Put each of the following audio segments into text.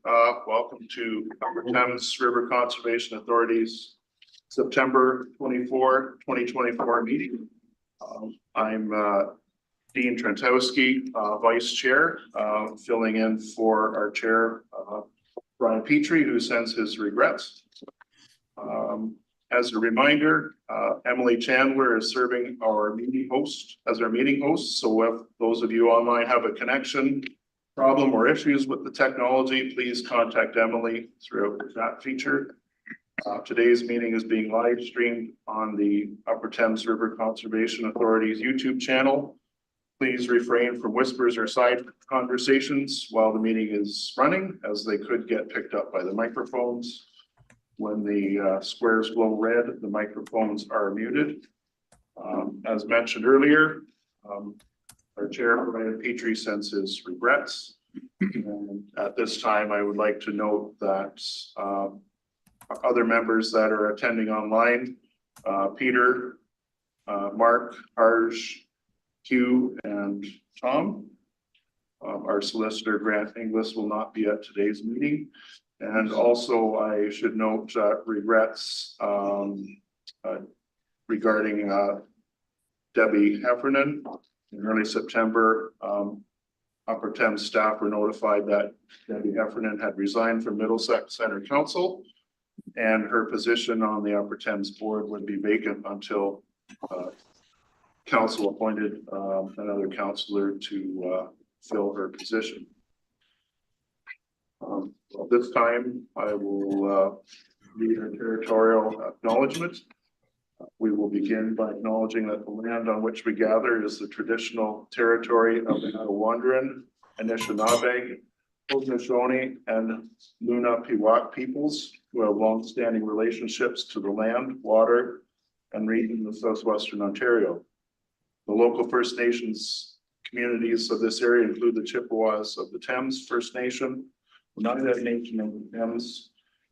Welcome to Upper Thames River Conservation Authority's September 24, 2024 meeting. I'm Dean Trentowski, Vice Chair, filling in for our Chair, Brian Petrie, who sends his regrets. As a reminder, Emily Chandler is serving our meeting host as our meeting host. So if those of you online have a connection problem or issues with the technology, please contact Emily through the chat feature. Today's meeting is being live streamed on the Upper Thames River Conservation Authority's YouTube channel. Please refrain from whispers or side conversations while the meeting is running, as they could get picked up by the microphones. When the squares glow red, the microphones are muted. As mentioned earlier, our Chair, Brian Petrie, sends his regrets. And at this time, I would like to note that other members that are attending online, Peter, Mark, Harj, Hugh, and Tom. Our solicitor, Grant Inglis, will not be at today's meeting. And also, I should note regrets regarding Debbie Heffernan. In early September, Upper Thames staff were notified that Debbie Heffernan had resigned from Middlesex Center Council, and her position on the Upper Thames board would be vacant until council appointed another councillor to fill her position. At this time, I will read a territorial acknowledgement. We will begin by acknowledging that the land on which we gather is the traditional territory of the Arawandran, Anishinaabe, Haudenosaunee, and Luna-Piwak peoples, who have long-standing relationships to the land, water, and region of southwestern Ontario. The local First Nations communities of this area include the Chippewas of the Thames First Nation, Oneida Nation of the Thames,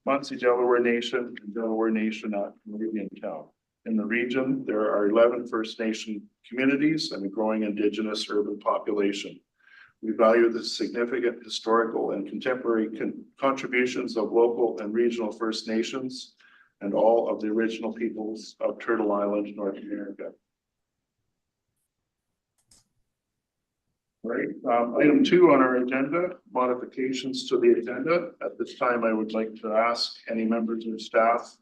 Munsee Delaware Nation, and Delaware Nation at Meridian Town. In the region, there are 11 First Nation communities and a growing Indigenous urban population. We value the significant historical and contemporary contributions of local and regional First Nations and all of the original peoples of Turtle Island, North America. Right. Item 2 on our agenda, modifications to the agenda. At this time, I would like to ask any members of staff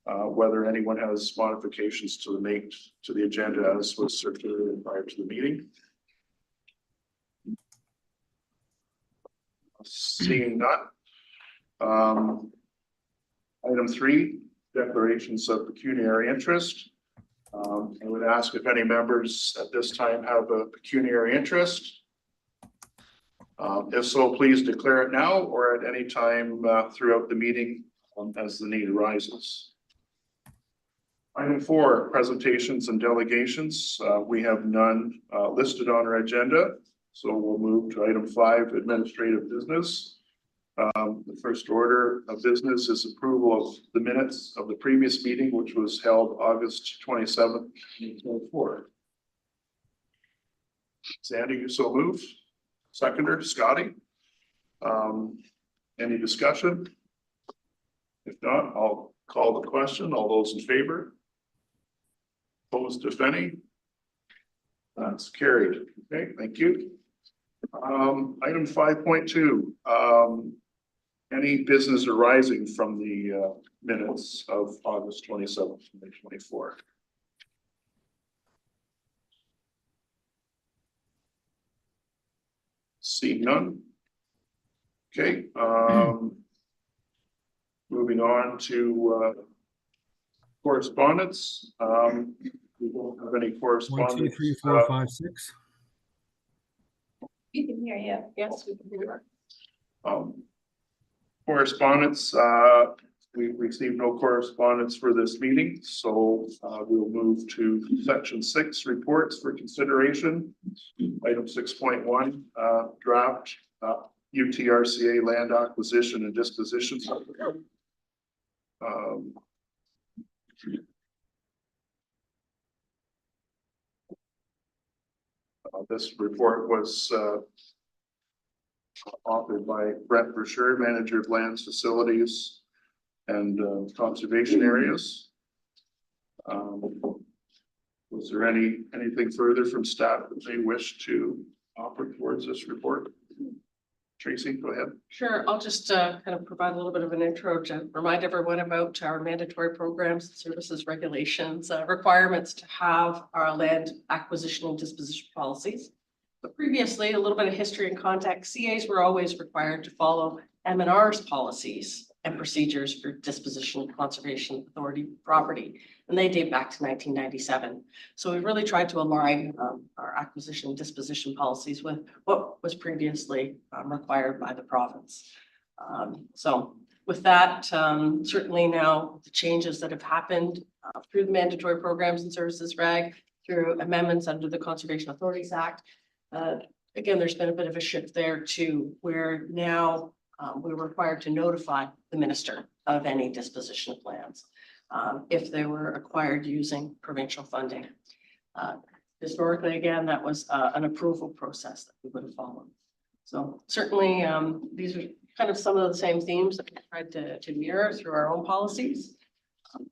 whether anyone has modifications to the agenda as was circulated prior to the meeting. Seeing none. Item 3, declarations of pecuniary interest. I would ask if any members at this time have a pecuniary interest. If so, please declare it now or at any time throughout the meeting as the need arises. Item 4, presentations and delegations. We have none listed on our agenda, so we'll move to item 5, administrative business. The first order of business is approval of the minutes of the previous meeting, which was held August 27th, 2024. Sandy, you so moved. Seconder, Scotty. Any discussion? If not, I'll call the question. All those in favor? Opposed, if any? That's carried. Okay, thank you. Item 5.2. Any business arising from the minutes of August 27th, 2024? See none. Okay. Moving on to correspondence. We don't have any correspondence. 1, 2, 3, 4, 5, 6. You can hear you. Yes, we can hear you. Correspondence, we received no correspondence for this meeting, so we'll move to section 6, reports for consideration. Item 6.1, draft UTRCA land acquisition and disposition. This report was authored by Brett Brasher, Manager of Lands, Facilities, and Conservation Areas. Was there anything further from staff that they wish to offer towards this report? Tracy, go ahead. Sure, I'll just kind of provide a little bit of an intro to remind everyone about our mandatory programs, and services, regulations, requirements to have our land acquisition and disposition policies. But previously, a little bit of history and context, CAs were always required to follow M&R's policies and procedures for disposition and conservation authority property, and they date back to 1997. So we really tried to align our acquisition and disposition policies with what was previously required by the province. So with that, certainly now the changes that have happened through the mandatory programs and services reg, through amendments under the Conservation Authorities Act, again, there's been a bit of a shift there to where now we're required to notify the minister of any disposition of lands if they were acquired using provincial funding. Historically, again, that was an approval process that we would have followed. So certainly, these are kind of some of the same themes that we tried to mirror through our own policies.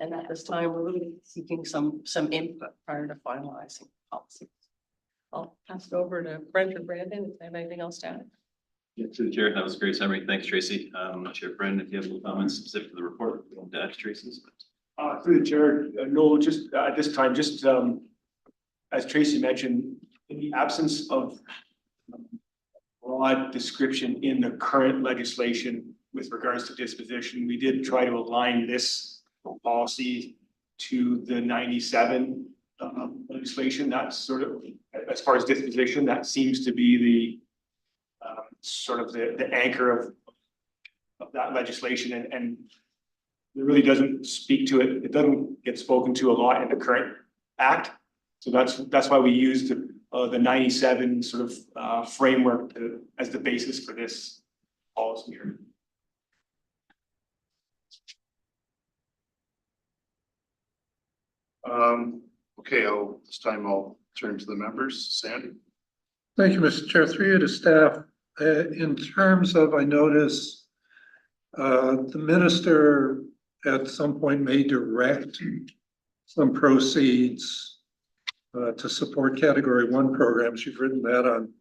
And at this time, we're really seeking some input prior to finalizing policies. I'll pass it over to Brent or Brandon if they have anything else to add. Yeah, to the chair, that was a great summary. Thanks, Tracy. I'm not sure, Brendan, if you have any comments specific to the report, we want to add to Tracy's. Through the chair, no, just at this time, just as Tracy mentioned, in the absence of broad description in the current legislation with regards to disposition, we did try to align this policy to the 97 legislation. That's sort of, as far as disposition, that seems to be the sort of the anchor of that legislation, and it really doesn't speak to it. It doesn't get spoken to a lot in the current act. So that's why we used the 97 sort of framework as the basis for this policy here. Okay, this time I'll turn to the members. Sandy. Thank you, Mr. Chair. Through you to staff. In terms of, I notice the minister at some point may direct some proceeds to support Category 1 programs. You've written that on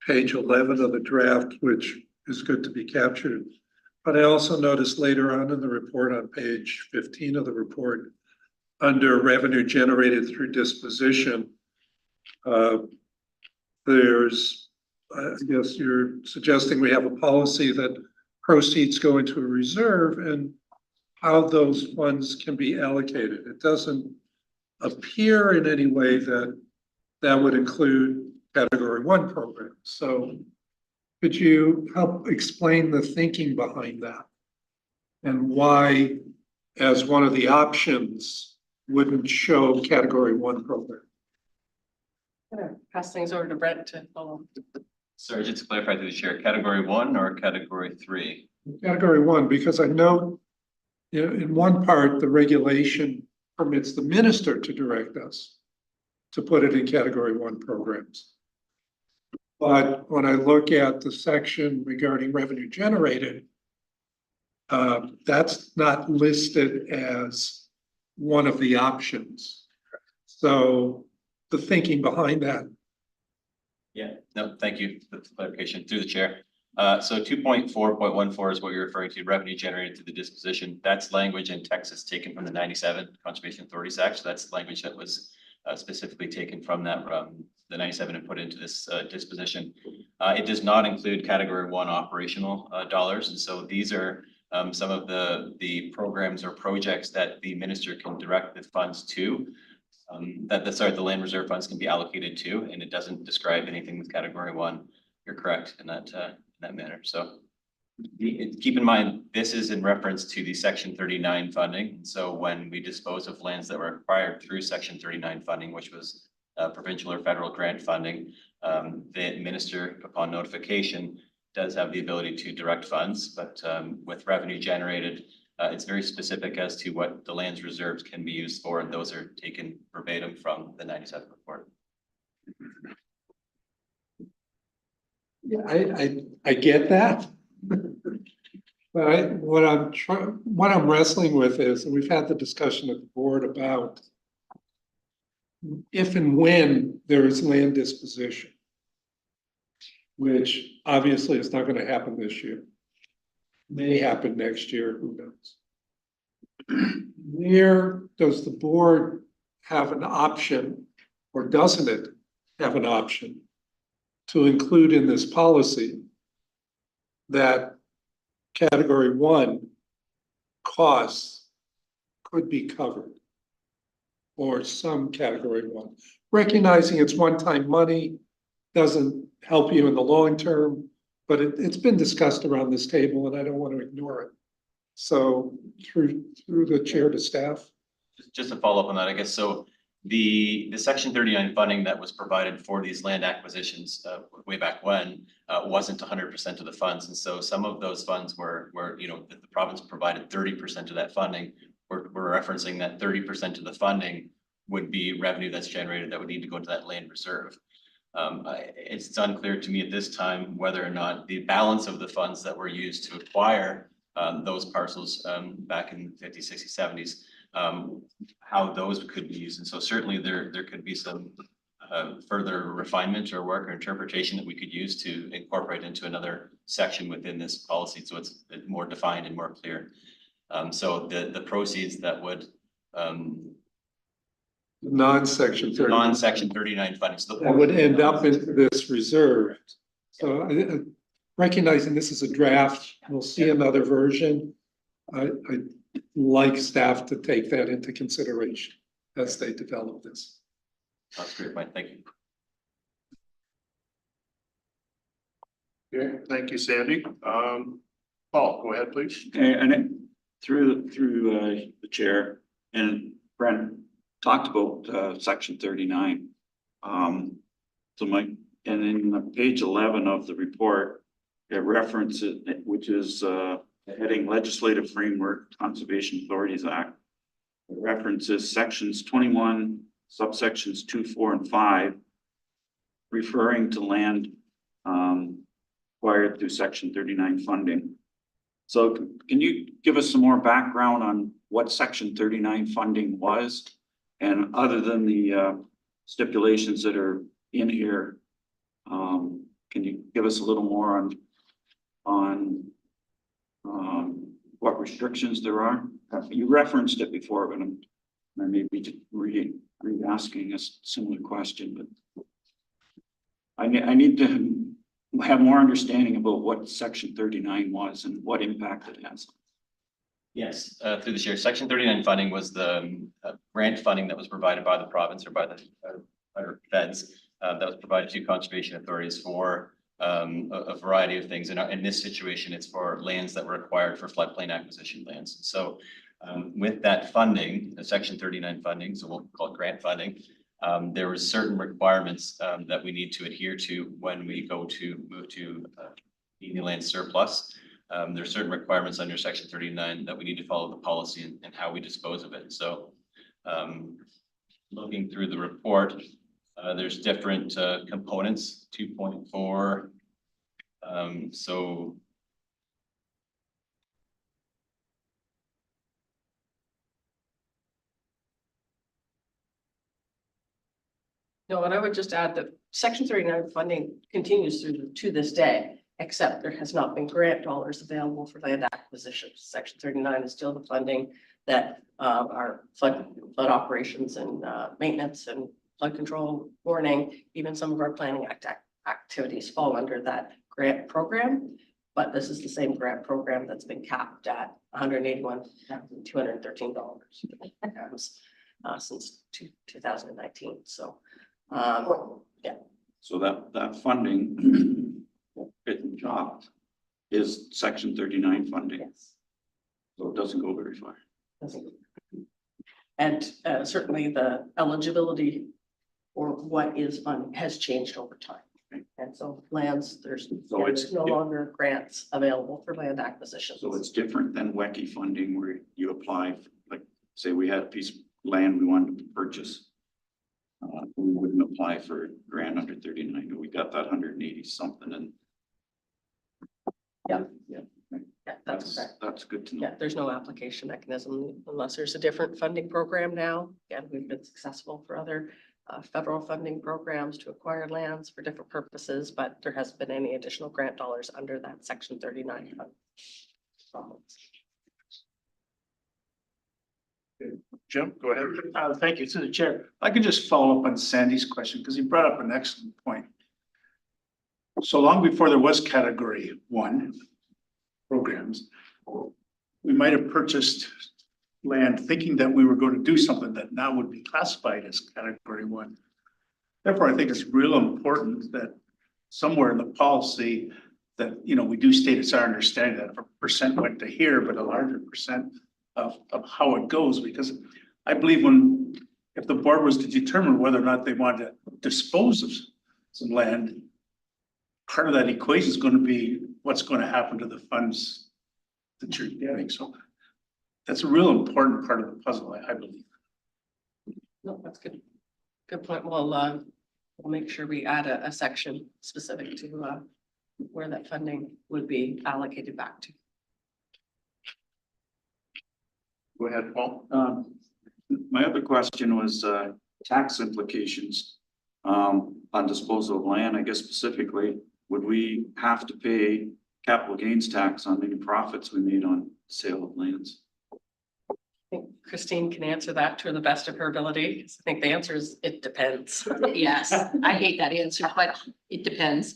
page 11 of the draft, which is good to be captured. But I also noticed later on in the report on page 15 of the report, under revenue generated through disposition, there's, I guess you're suggesting we have a policy that proceeds go into a reserve and how those funds can be allocated. It doesn't appear in any way that that would include Category 1 programs. So could you help explain the thinking behind that and why, as one of the options, wouldn't show Category 1 program? I'm gonna pass things over to Brent to follow. Sorry, just to clarify to the chair, Category 1 or Category 3? Category 1, because I know, you know, in one part, the regulation permits the minister to direct us to put it in Category 1 programs. But when I look at the section regarding revenue generated, that's not listed as one of the options. So the thinking behind that. Yeah, no, thank you for the clarification through the chair. So 2.4.14 is what you're referring to, revenue generated through the disposition. That's language in Texas taken from the 97 Conservation Authorities Act. So that's language that was specifically taken from that the 97 and put into this disposition. It does not include Category 1 operational dollars. And so these are some of the programs or projects that the minister can direct the funds to, the land reserve funds can be allocated to, and it doesn't describe anything with Category 1. You're correct in that manner. So keep in mind, this is in reference to the Section 39 funding. So when we dispose of lands that were acquired through Section 39 funding, which was provincial or federal grant funding, the minister, upon notification, does have the ability to direct funds, but with revenue generated, it's very specific as to what the land's reserves can be used for, and those are taken verbatim from the 97 report. Yeah, I get that. But what I'm wrestling with is, and we've had the discussion at the board about if and when there is land disposition, which obviously is not gonna happen this year. May happen next year, who knows? Where does the board have an option, or doesn't it have an option to include in this policy that category one costs could be covered? Or some category one, recognizing it's one-time money, doesn't help you in the long term, but it's been discussed around this table and I don't want to ignore it. So through the chair to staff. Just to follow up on that, I guess, so the section 39 funding that was provided for these land acquisitions way back when wasn't 100% of the funds. And so some of those funds were you know, the province provided 30% of that funding. We're referencing that 30% of the funding would be revenue that's generated that would need to go into that land reserve. It's unclear to me at this time whether or not the balance of the funds that were used to acquire those parcels back in the 50s, 60s, 70s, how those could be used. And so certainly there could be some further refinement or work or interpretation that we could use to incorporate into another section within this policy so it's more defined and more clear. So the proceeds that would Non-section 30. non-section 39 funding. So That would end up in this reserve. So recognizing this is a draft, we'll see another version. I'd like staff to take that into consideration as they develop this. That's a great point. Thank you. Okay, thank you, Sandy. Paul, go ahead, please. And through the chair, and Brent talked about section 39. So and in page 11 of the report, it references, which is the heading Legislative Framework Conservation Authorities Act. It references sections 21, subsections 2, 4, and 5, referring to land acquired through section 39 funding. So can you give us some more background on what section 39 funding was? And other than the stipulations that are in here, can you give us a little more on what restrictions there are? You referenced it before, but I may be re-asking a similar question, but I need to have more understanding about what section 39 was and what impact it has. Yes, through the chair, section 39 funding was the grant funding that was provided by the province or by the feds that was provided to conservation authorities for a variety of things. And in this situation, it's for lands that were acquired for floodplain acquisition lands. So with that funding, the section 39 funding, so we'll call it grant funding, there were certain requirements that we need to adhere to when we go to move to the land surplus. There are certain requirements under section 39 that we need to follow the policy and how we dispose of it. So looking through the report, there's different components, 2.4. So No, and I would just add that section 39 funding continues to this day, except there has not been grant dollars available for land acquisitions. Section 39 is still the funding that our flood operations and maintenance and flood control warning, even some of our planning activities fall under that grant program. But this is the same grant program that's been capped at $181,213 since 2019. So yeah. So that funding it dropped is section 39 funding. Yes. So it doesn't go very far. And certainly the eligibility or what is funded has changed over time. And so lands, there's no longer grants available for land acquisitions. So it's different than WECI funding where you apply, like say we had a piece of land we wanted to purchase. We wouldn't apply for grant under 39. We got that 180 something and Yeah, that's That's, correct. that's good to know. Yeah, there's no application mechanism unless there's a different funding program now. Again, we've been successful for other federal funding programs to acquire lands for different purposes, but there hasn't been any additional grant dollars under that section 39 fund. Jim, go ahead. Thank you, through the chair. If I could just follow up on Sandy's question, because he brought up an excellent point. So long before there was category 1 programs, we might have purchased land thinking that we were going to do something that now would be classified as category 1. Therefore, I think it's real important that somewhere in the policy that, you know, we do state it's our understanding that if a percent went to here, but a larger percent of how it goes, because I believe if the board was to determine whether or not they wanted to dispose of some land, part of that equation is going to be what's going to happen to the funds that you're getting. So that's a real important part of the puzzle, I believe. No, that's good. Good point. We'll make sure we add a section specific to where that funding would be allocated back to. Go ahead, Paul. My other question was, tax implications, on disposal of land, I guess specifically, would we have to pay capital gains tax on any profits we made on sale of lands? I think Christine can answer that to the best of her ability. I think the answer is it depends. Yes, I hate that answer, but it depends.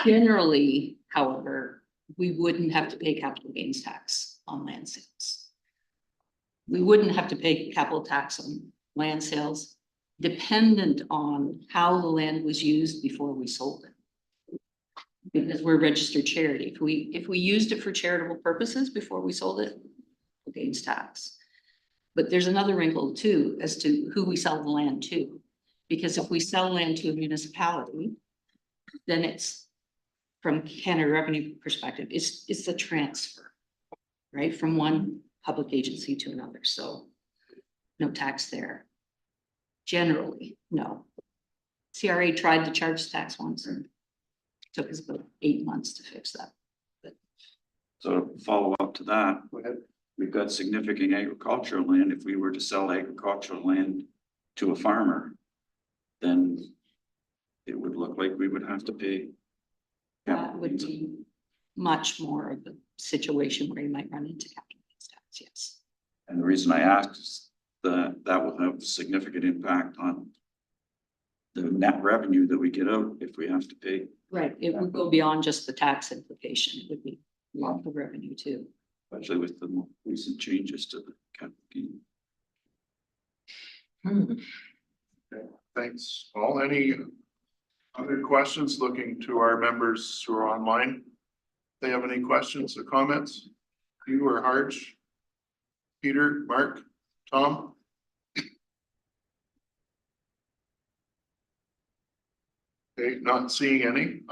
Generally, however, we wouldn't have to pay capital gains tax on land sales. We wouldn't have to pay capital tax on land sales, dependent on how the land was used before we sold it. Because we're a registered charity. If we used it for charitable purposes before we sold it, gains tax. But there's another wrinkle too, as to who we sell the land to. Because if we sell land to a municipality, then it's, from Canada revenue perspective, it's the transfer, right? From one public agency to another, so no tax there. Generally, no. CRA tried to charge tax once and took us about 8 months to fix that. So to follow up to that, Go ahead. we've got significant agricultural land. If we were to sell agricultural land to a farmer, then it would look like we would have to pay. That would be much more of a situation where you might run into capital gains tax, yes. And the reason I asked is that will have significant impact on the net revenue that we get out if we have to pay. Right, it would go beyond just the tax implication, it would be a lot of revenue too. Especially with the more recent changes to the capital gain. Thanks, Paul. Any other questions? Looking to our members who are online. They have any questions or comments? You or Harj? Peter, Mark, Tom? Okay, not seeing any.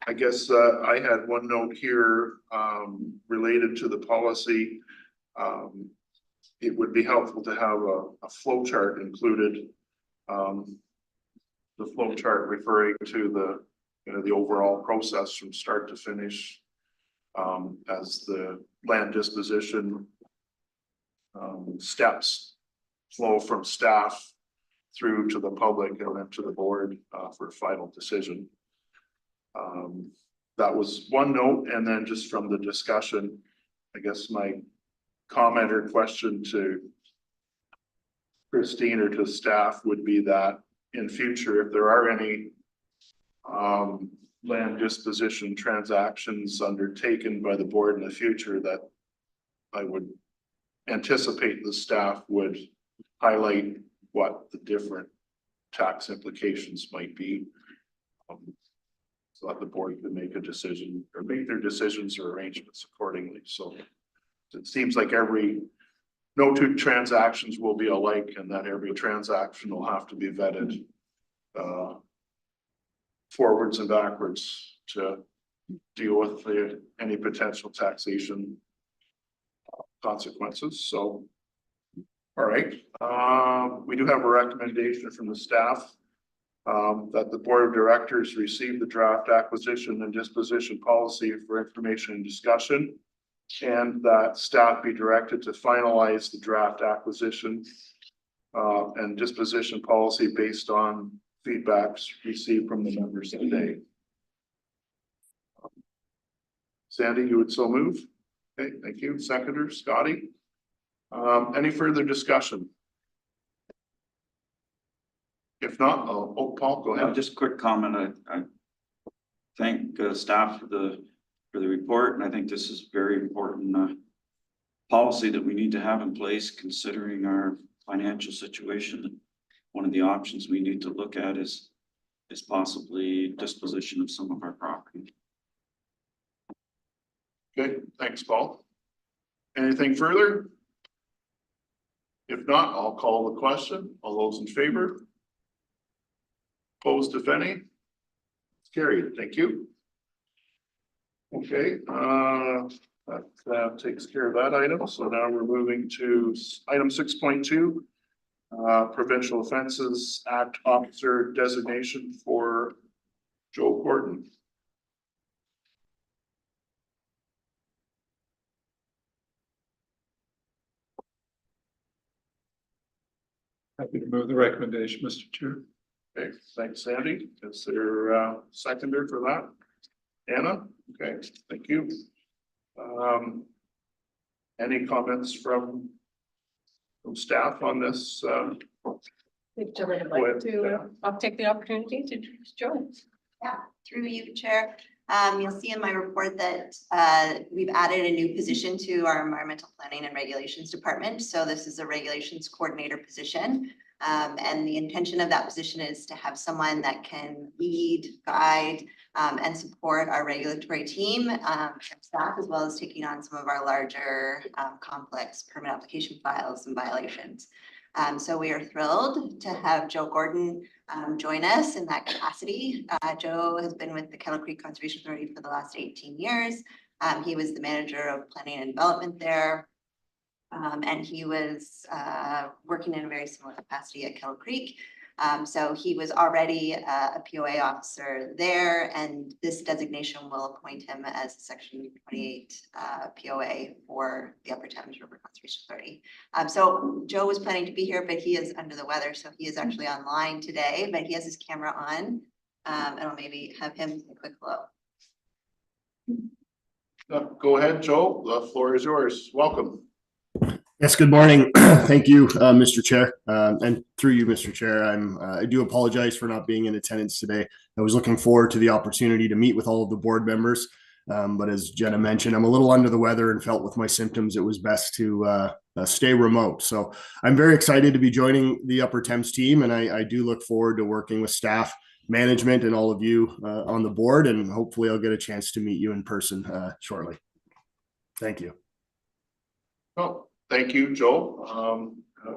I guess I had one note here related to the policy. It would be helpful to have a flow chart included. The flow chart referring to the, you know, the overall process from start to finish as the land disposition steps flow from staff through to the public and then to the board for final decision. That was one note, and then just from the discussion, I guess my comment or question to Christine or to staff would be that in future, if there are any land disposition transactions undertaken by the board in the future, that I would anticipate the staff would highlight what the different tax implications might be. So that the board could make a decision or make their decisions or arrangements accordingly. So it seems like no two transactions will be alike, and that every transaction will have to be vetted forwards and backwards to deal with any potential taxation consequences. So, all right, we do have a recommendation from the staff That the board of directors receive the draft acquisition and disposition policy for information and discussion. And that staff be directed to finalize the draft acquisition and disposition policy based on feedbacks received from the members today. Sandy, you would so move? Okay, thank you. Seconder, Scotty. Any further discussion? If not, Paul, go ahead. Just a quick comment. I thank staff for the report, and I think this is very important policy that we need to have in place considering our financial situation. One of the options we need to look at is possibly disposition of some of our property. Okay, thanks, Paul. Anything further? If not, I'll call the question. All those in favor? Opposed, if any? It's carried. Thank you. Okay, that takes care of that item. So now we're moving to item 6.2. Provincial Offences Act Officer Designation for Joe Gordon. Happy to move the recommendation, Mr. Chair. Okay, thanks, Sandy. Is there a seconder for that? Anna? Okay, thank you. Any comments from staff on this? If Joe would Go ahead, like to, I'll take the opportunity to introduce Joe. Yeah, through you, Chair. You'll see in my report that we've added a new position to our Environmental Planning and Regulations Department. So this is a regulations coordinator position. And the intention of that position is to have someone that can lead, guide, and support our regulatory team and staff, as well as taking on some of our larger complex permit application files and violations. So we are thrilled to have Joe Gordon join us in that capacity. Joe has been with the Kettle Creek Conservation Authority for the last 18 years. He was the manager of planning and development there. And he was working in a very similar capacity at Kettle Creek. So he was already a POA officer there, and this designation will appoint him as a Section 28 POA for the Upper Thames River Conservation Authority. So Joe was planning to be here, but he is under the weather, so he is actually online today, but he has his camera on. And I'll maybe have him say a quick hello. Go ahead, Joe. The floor is yours. Welcome. Yes, good morning. Thank you, Mr. Chair, and through you, Mr. Chair. I do apologize for not being in attendance today. I was looking forward to the opportunity to meet with all of the board members, but as Jenna mentioned, I'm a little under the weather and felt with my symptoms it was best to stay remote. So I'm very excited to be joining the Upper Thames team, and I do look forward to working with staff, management, and all of you on the board, and hopefully I'll get a chance to meet you in person shortly. Thank you. Well, thank you, Joe.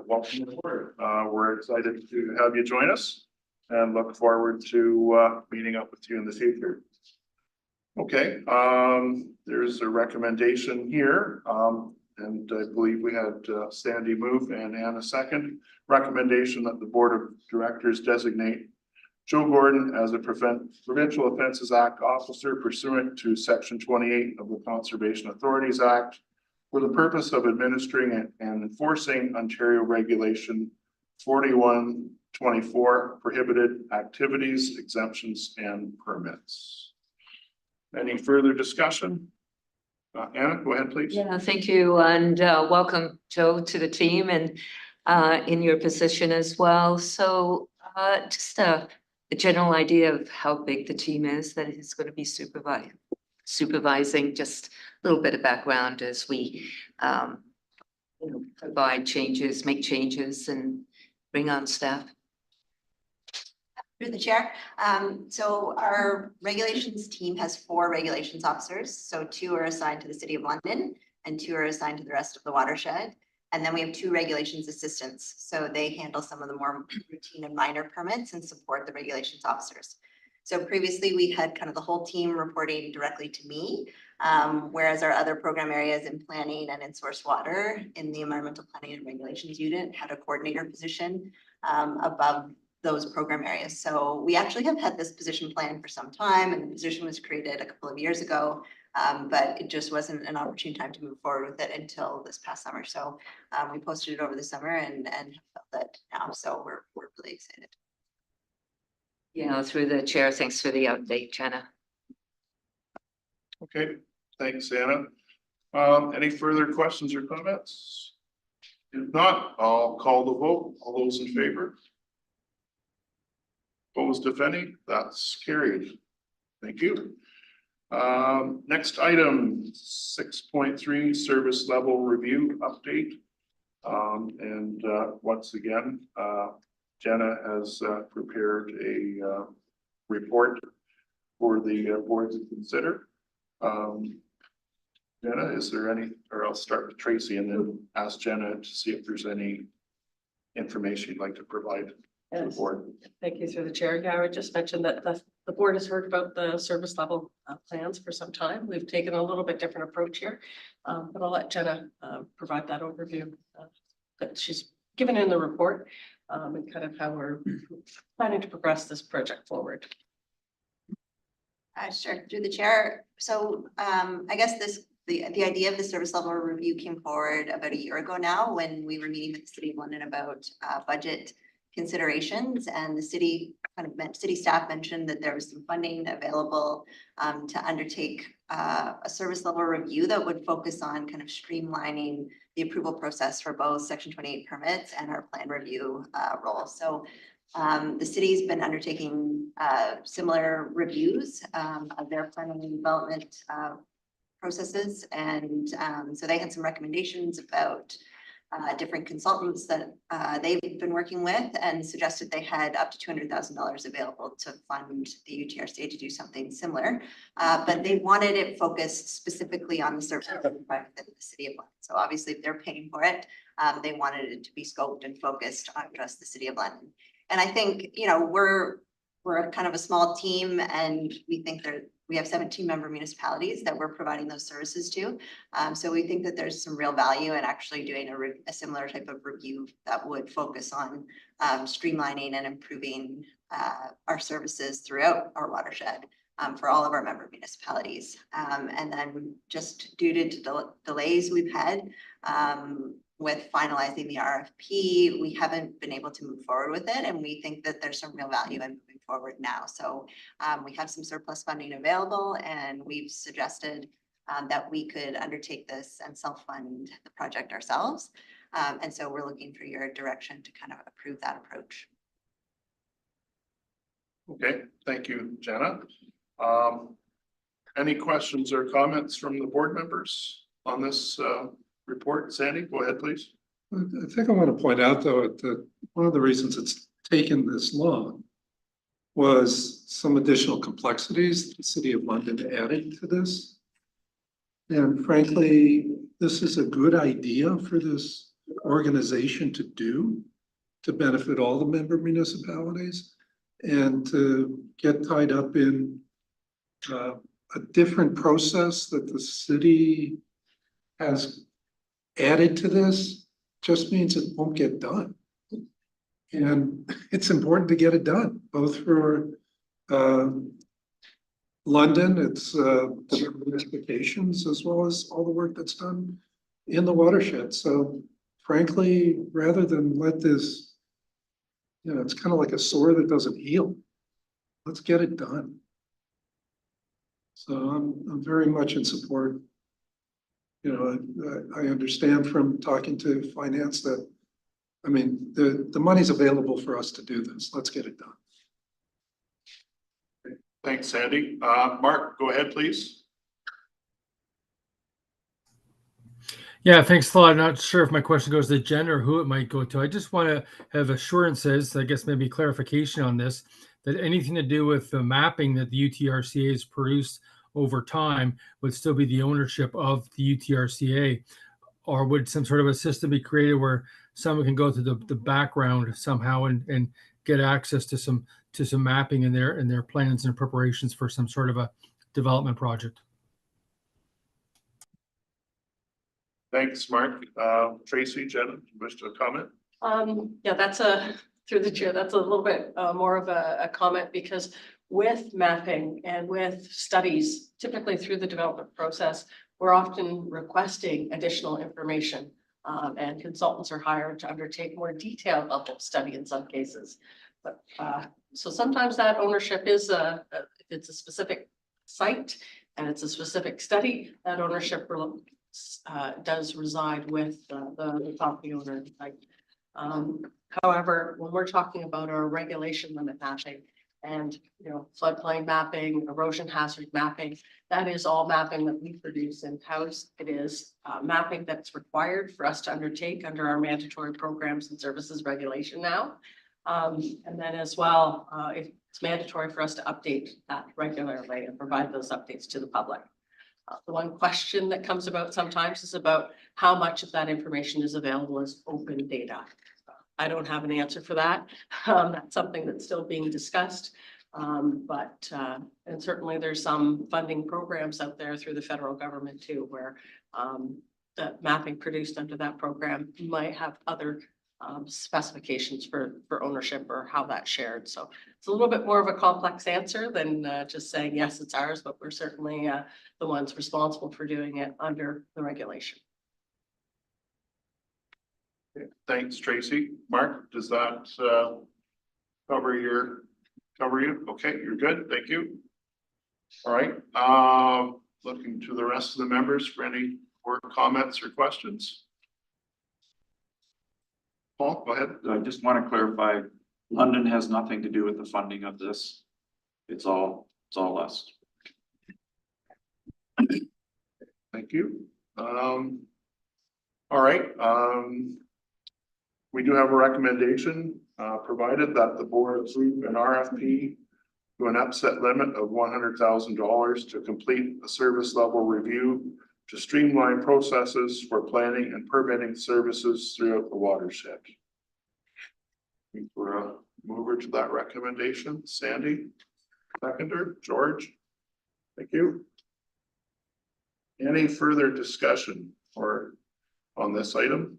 Welcome aboard. We're excited to have you join us and look forward to meeting up with you in the future. Okay, there's a recommendation here, and I believe we had Sandy move and Anna second. Recommendation that the Board of Directors designate Joe Gordon as a Provincial Offences Act officer pursuant to Section 28 of the Conservation Authorities Act, for the purpose of administering and enforcing Ontario Regulation 4124, prohibited activities, exemptions, and permits. Any further discussion? Anna, go ahead, please. Yeah, thank you, and welcome, Joe, to the team and in your position as well. So just a general idea of how big the team is that is going to be supervising, just a little bit of background as we provide changes, make changes, and bring on staff. Through the chair. So our regulations team has 4 regulations officers. So 2 are assigned to the City of London and 2 are assigned to the rest of the watershed. And then we have 2 regulations assistants. So they handle some of the more routine and minor permits and support the regulations officers. So previously we had kind of the whole team reporting directly to me, whereas our other program areas in planning and in source water in the environmental planning and regulations unit had a coordinator position above those program areas. So we actually have had this position planned for some time, and the position was created a couple of years ago. But it just wasn't an opportune time to move forward with it until this past summer. So we posted it over the summer and filled it now. So we're really excited. Yeah, through the chair, thanks for the update, Jenna. Okay, thanks, Anna. Any further questions or comments? If not, I'll call the vote. All those in favor? Opposed, if any? That's carried. Thank you. Next item, 6.3 service level review update. Once again, Jenna has prepared a report for the board to consider. Jenna, is there any, or I'll start with Tracy and then ask Jenna to see if there's any information you'd like to provide to the Yes. board. Thank you through the chair. Yeah, I would just mention that the board has heard about the service level plans for some time. We've taken a little bit different approach here. But I'll let Jenna provide that overview that she's given in the report and kind of how we're planning to progress this project forward. Sure, through the chair. So I guess the idea of the service level review came forward about a year ago now when we were meeting with the City of London about budget considerations, and the city staff mentioned that there was some funding available to undertake a service level review that would focus on kind of streamlining the approval process for both Section 28 permits and our plan review role. So the city's been undertaking similar reviews of their planning and development processes. And so they had some recommendations about different consultants that they've been working with, and suggested they had up to $200,000 available to fund the UTRCA to do something similar. But they wanted it focused specifically on the service project in the City of London. So obviously if they're paying for it, they wanted it to be scoped and focused on just the City of London. And I think, you know, we're kind of a small team, and we think that we have 17 member municipalities that we're providing those services to. So we think that there's some real value in actually doing a similar type of review that would focus on streamlining and improving our services throughout our watershed for all of our member municipalities. And then just due to delays we've had with finalizing the RFP, we haven't been able to move forward with it. And we think that there's some real value in moving forward now. So we have some surplus funding available, and we've suggested that we could undertake this and self-fund the project ourselves. And so we're looking for your direction to kind of approve that approach. Okay, thank you, Jenna. Any questions or comments from the board members on this report? Sandy, go ahead, please. I think I want to point out, though, that one of the reasons it's taken this long was some additional complexities the City of London added to this. And frankly, this is a good idea for this organization to do to benefit all the member municipalities, and to get tied up in a different process that the city has added to this just means it won't get done. And it's important to get it done, both for London, its specifications, as well as all the work that's done in the watershed. So frankly, rather than let this, you know, it's kind of like a sore that doesn't heal. Let's get it done. So I'm very much in support. You know, I understand from talking to finance that, I mean, the money's available for us to do this. Let's get it done. Thanks, Sandy. Mark, go ahead, please. Yeah, thanks a lot. I'm not sure if my question goes to Jen or who it might go to. I just want to have assurances, I guess maybe clarification on this, that anything to do with the mapping that the UTRCA has produced over time would still be the ownership of the UTRCA, or would some sort of a system be created where someone can go to the background somehow and get access to some mapping in their plans and preparations for some sort of a development project? Thanks, Mark. Tracy, Jenna, wish to comment? Yeah, that's through the chair, that's a little bit more of a comment because with mapping and with studies, typically through the development process, we're often requesting additional information. And consultants are hired to undertake more detailed level study in some cases. But so sometimes that ownership is if it's a specific site and it's a specific study, that ownership does reside with the property owner. However, when we're talking about our regulation limit mapping and, you know, floodplain mapping, erosion hazard mapping, that is all mapping that we produce in-house. It is mapping that's required for us to undertake under our mandatory programs and services regulation now. And then as well, it's mandatory for us to update that regularly and provide those updates to the public. The one question that comes about sometimes is about how much of that information is available as open data. I don't have an answer for that. That's something that's still being discussed. And certainly there's some funding programs out there through the federal government too, where the mapping produced under that program might have other specifications for ownership or how that's shared. So it's a little bit more of a complex answer than just saying, yes, it's ours, but we're certainly the ones responsible for doing it under the regulation. Okay, thanks, Tracy. Mark, does that cover you? Okay, you're good. Thank you. All right. Looking to the rest of the members for any more comments or questions. Paul, go ahead. I just want to clarify, London has nothing to do with the funding of this. It's all us. Thank you. All right. We do have a recommendation provided that the board approve an RFP to an upset limit of $100,000 to complete a service level review to streamline processes for planning and permitting services throughout the watershed. We're a mover to that recommendation. Sandy, seconder, George. Thank you. Any further discussion or on this item?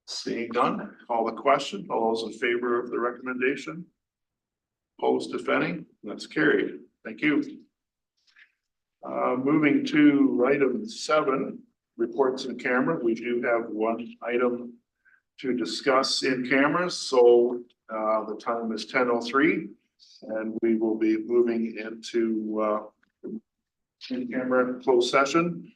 Seeing none, call the question. All those in favor of the recommendation? Opposed, if any? That's carried. Thank you. Moving to item 7, reports in camera. We do have one item to discuss in camera. So the time is 10:03 and we will be moving into in camera closed session.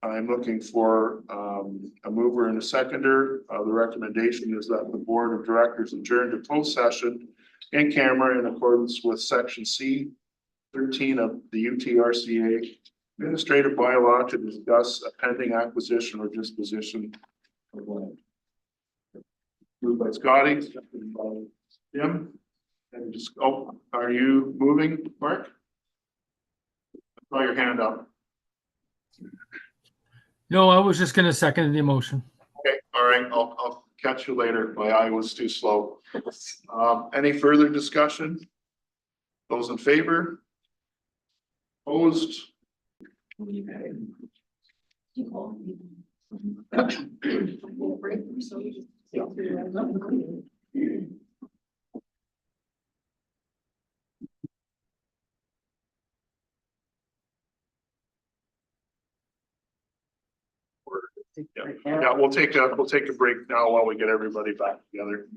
I'm looking for a mover and a seconder. The recommendation is that the board of directors adjourn to closed session in camera in accordance with section C13 of the UTRCA administrative bylaw to discuss a pending acquisition or disposition of land. Moved by Scotty, seconded by Jim. And just, oh, are you moving, Mark? I saw your hand up. No, I was just going to second the motion. Okay, all right, I'll catch you later. My eye was too slow. Any further discussion? Those in favor? Opposed? Yeah, we'll take a break now while we get everybody back together.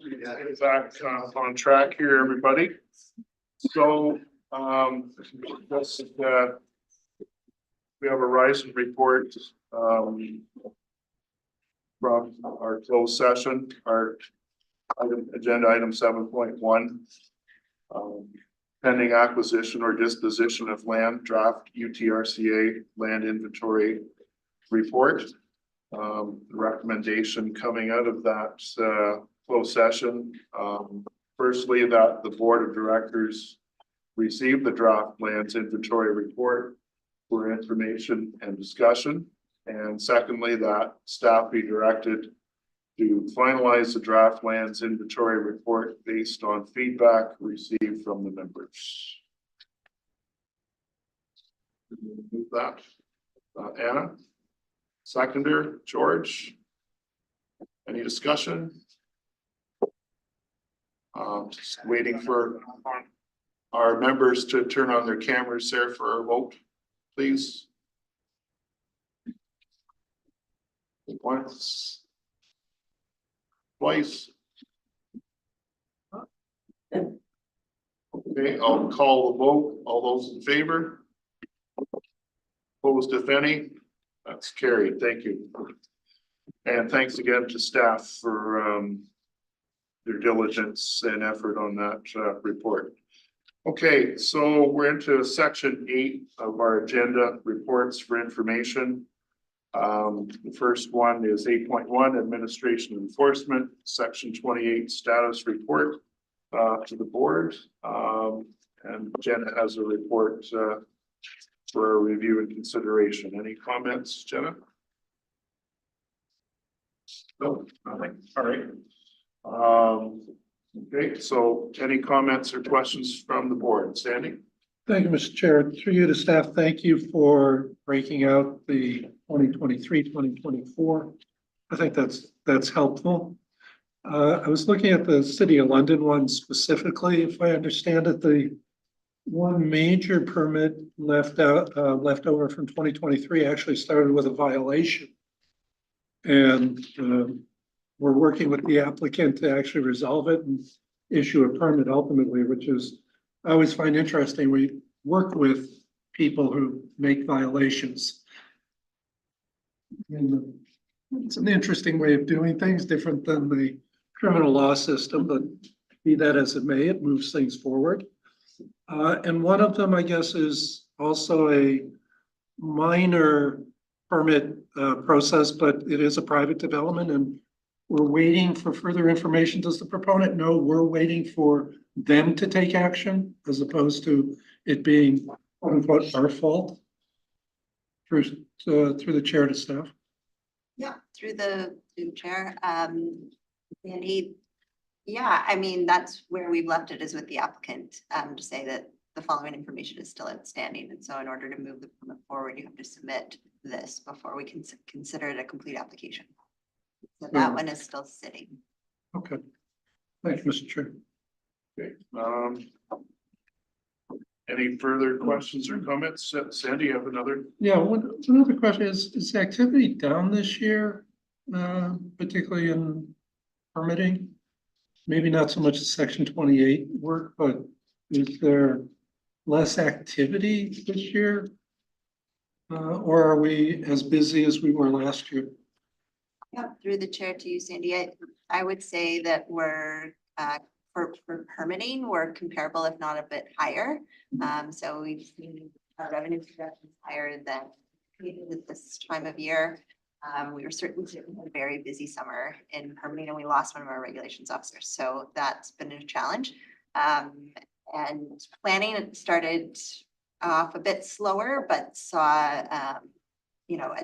Get back on track here, everybody. So, let's, we have a Horizon report, from our closed session, our agenda item 7.1. Pending acquisition or disposition of land, draft UTRCA land inventory report. The recommendation coming out of that closed session, firstly, that the board of directors receive the draft lands inventory report for information and discussion. And secondly, that staff be directed to finalize the draft lands inventory report based on feedback received from the members. Move that. Anna? Seconder, George? Any discussion? Just waiting for our members to turn on their cameras there for our vote, please. Once. Twice. Okay, I'll call the vote. All those in favor? Opposed, if any? That's carried. Thank you. And thanks again to staff for their diligence and effort on that report. Okay, so we're into section 8 of our agenda, reports for information. The first one is 8.1, administration and enforcement, section 28, status report to the board. And Jenna has a report for a review and consideration. Any comments, Jenna? No, nothing. All right. Okay, so any comments or questions from the board? Sandy? Thank you, Mr. Chair. Through you to staff, thank you for breaking out the 2023, 2024. I think that's helpful. I was looking at the City of London one specifically. If I understand it, the one major permit left over from 2023 actually started with a violation. And we're working with the applicant to actually resolve it and issue a permit ultimately, which is, I always find interesting. We work with people who make violations. And it's an interesting way of doing things, different than the criminal law system, but be that as it may, it moves things forward. And one of them, I guess, is also a minor permit process, but it is a private development and we're waiting for further information. Does the proponent know we're waiting for them to take action as opposed to it being quote unquote our fault? Through the chair to staff. Yeah, through the chair, Sandy. Yeah, I mean, that's where we've left it, is with the applicant, to say that the following information is still outstanding. And so in order to move the permit forward, you have to submit this before we can consider it a complete application. So that one is still sitting. Okay. Thank you, Mr. Chair. Okay. Any further questions or comments? Sandy, you have another? Yeah, one other question is the activity down this year, particularly in permitting? Maybe not so much section 28 work, but is there less activity this year? Or are we as busy as we were last year? Yeah, through the chair to you, Sandy. I would say that we're for permitting, we're comparable, if not a bit higher. So we've seen our revenue projections higher than at this time of year. We were certainly a very busy summer in permitting, and we lost one of our regulations officers. So that's been a challenge. And planning started off a bit slower, but saw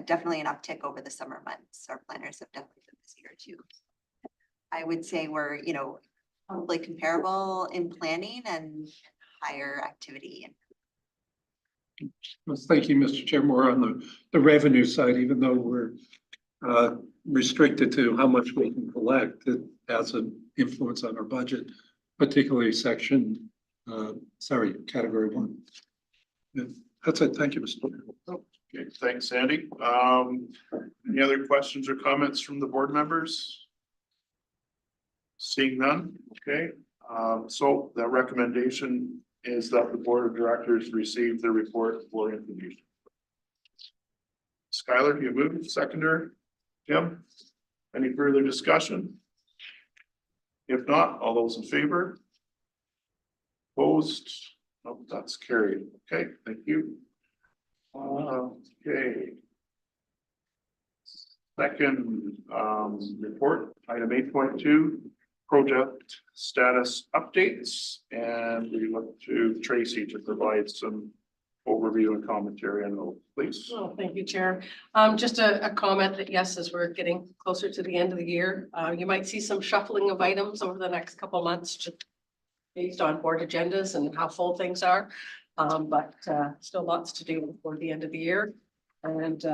definitely an uptick over the summer months. Our planners have definitely been busier too. I would say we're, probably comparable in planning and higher activity. Well, thank you, Mr. Chair. More on the revenue side, even though we're restricted to how much we can collect, it has an influence on our budget, particularly category 1. Yeah, that's it. Thank you, Mr. Chair. Okay, thanks, Sandy. Any other questions or comments from the board members? Seeing none, okay, so the recommendation is that the board of directors receive the report for information. Skylar, you move, seconder, Jim, any further discussion? If not, all those in favor? Opposed? Nope, that's carried, okay, thank you. Okay. Second, report, item 8.2, project status updates, and we look to Tracy to provide some overview and commentary on those, please. Oh, thank you, Chair. Just a comment that yes, as we're getting closer to the end of the year, you might see some shuffling of items over the next couple of months, just based on board agendas and how full things are. But still lots to do before the end of the year. And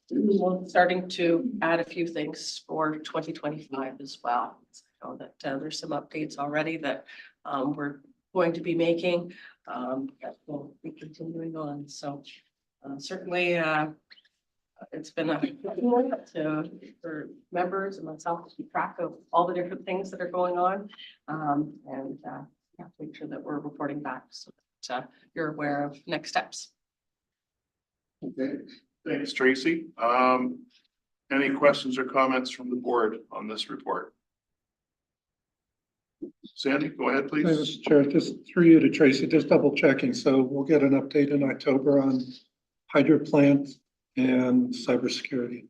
we're starting to add a few things for 2025 as well. So that there's some updates already that we're going to be making that will be continuing on. So certainly it's been for members and myself to keep track of all the different things that are going on and make sure that we're reporting back so that you're aware of next steps. Okay, thanks, Tracy. Any questions or comments from the board on this report? Sandy, go ahead, Hi, please. Mr. Chair, just through you to Tracy, just double checking. So we'll get an update in October on hydro plant and cybersecurity.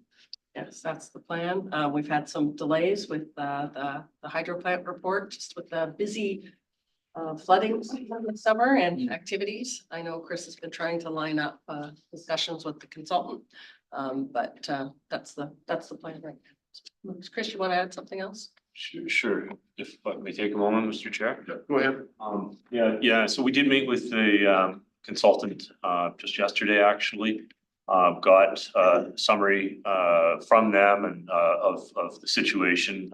Yes, that's the plan. We've had some delays with the hydro plant report, just with the busy flooding in the summer and activities. I know Chris has been trying to line up discussions with the consultant, but that's the plan right now. Chris, you want to add something else? Sure, if I may take a moment, Mr. Chair. Go ahead. Yeah, so we did meet with the consultant just yesterday, actually. Got a summary from them and of the situation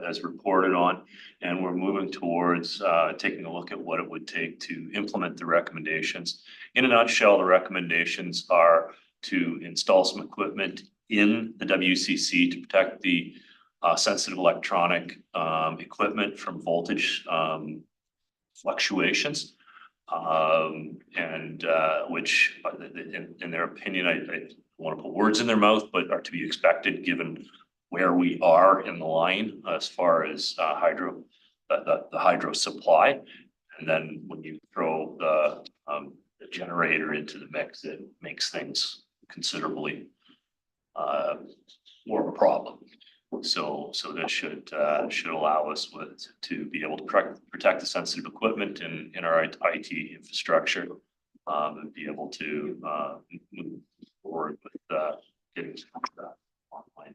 as reported on. And we're moving towards taking a look at what it would take to implement the recommendations. In a nutshell, the recommendations are to install some equipment in the WCC to protect the sensitive electronic equipment from voltage fluctuations. Which in their opinion, I don't want to put words in their mouth, but are to be expected given where we are in the line as far as the hydro supply. And then when you throw the generator into the mix, it makes things considerably more of a problem. So this should allow us to be able to protect the sensitive equipment in our IT infrastructure and be able to move forward with getting online.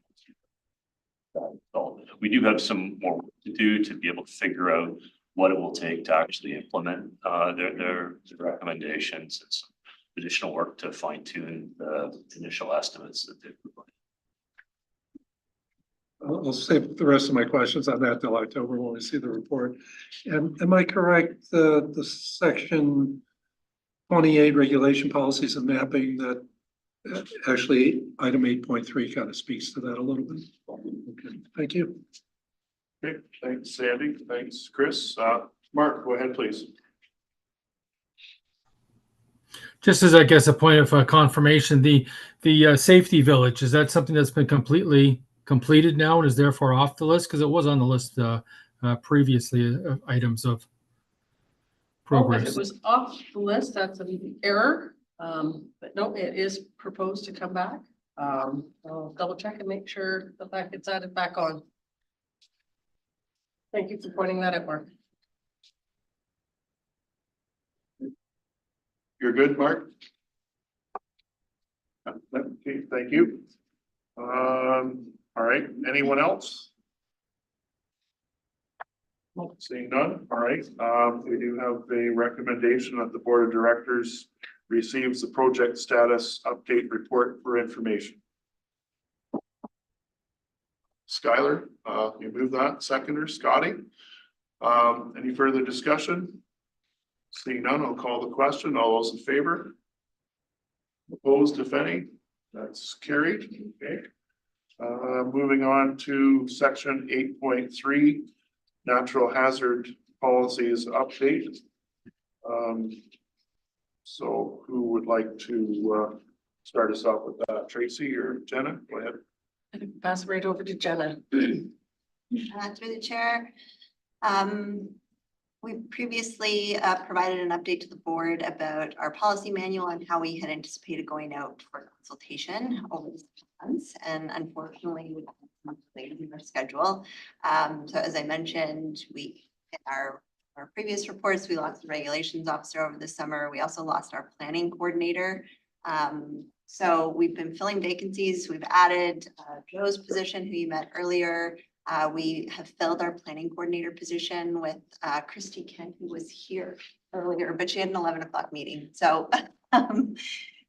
So we do have some more work to do to be able to figure out what it will take to actually implement their recommendations and some additional work to fine tune the initial estimates that they've provided. I'll save the rest of my questions on that till October when we see the report. And am I correct, the section 28 regulation policies and mapping that actually item 8.3 kind of speaks to that a little bit? Okay, thank you. Okay, thanks, Sandy. Thanks, Chris. Mark, go ahead, please. Just as I guess a point of confirmation, the safety village, is that something that's been completely completed now and is therefore off the list? Because it was on the list previously items of progress. If it was off the list, that's an error. But no, it is proposed to come back. I'll double check and make sure that gets added back on. Thank you for pointing that out, Mark. You're good, Mark? Okay, thank you. All right, anyone else? Seeing none, all right. We do have a recommendation that the board of directors receives the project status update report for information. Skylar, you move that. Seconder, Scotty. Any further discussion? Seeing none, I'll call the question. All those in favor? Opposed, if any? That's carried. Okay. Moving on to section 8.3, natural hazard policies update. So who would like to start us off with that? Tracy or Jenna? Go ahead. I think pass it right over to Jenna. Through the chair. We previously provided an update to the board about our policy manual and how we had anticipated going out for consultation over the months. And unfortunately, we had some delays in our schedule. So as I mentioned, in our previous reports, we lost the regulations officer over the summer. We also lost our planning coordinator. So we've been filling vacancies. We've added Joe's position, who you met earlier. We have filled our planning coordinator position with Christy Kent, who was here earlier, but she had an 11 o'clock meeting. So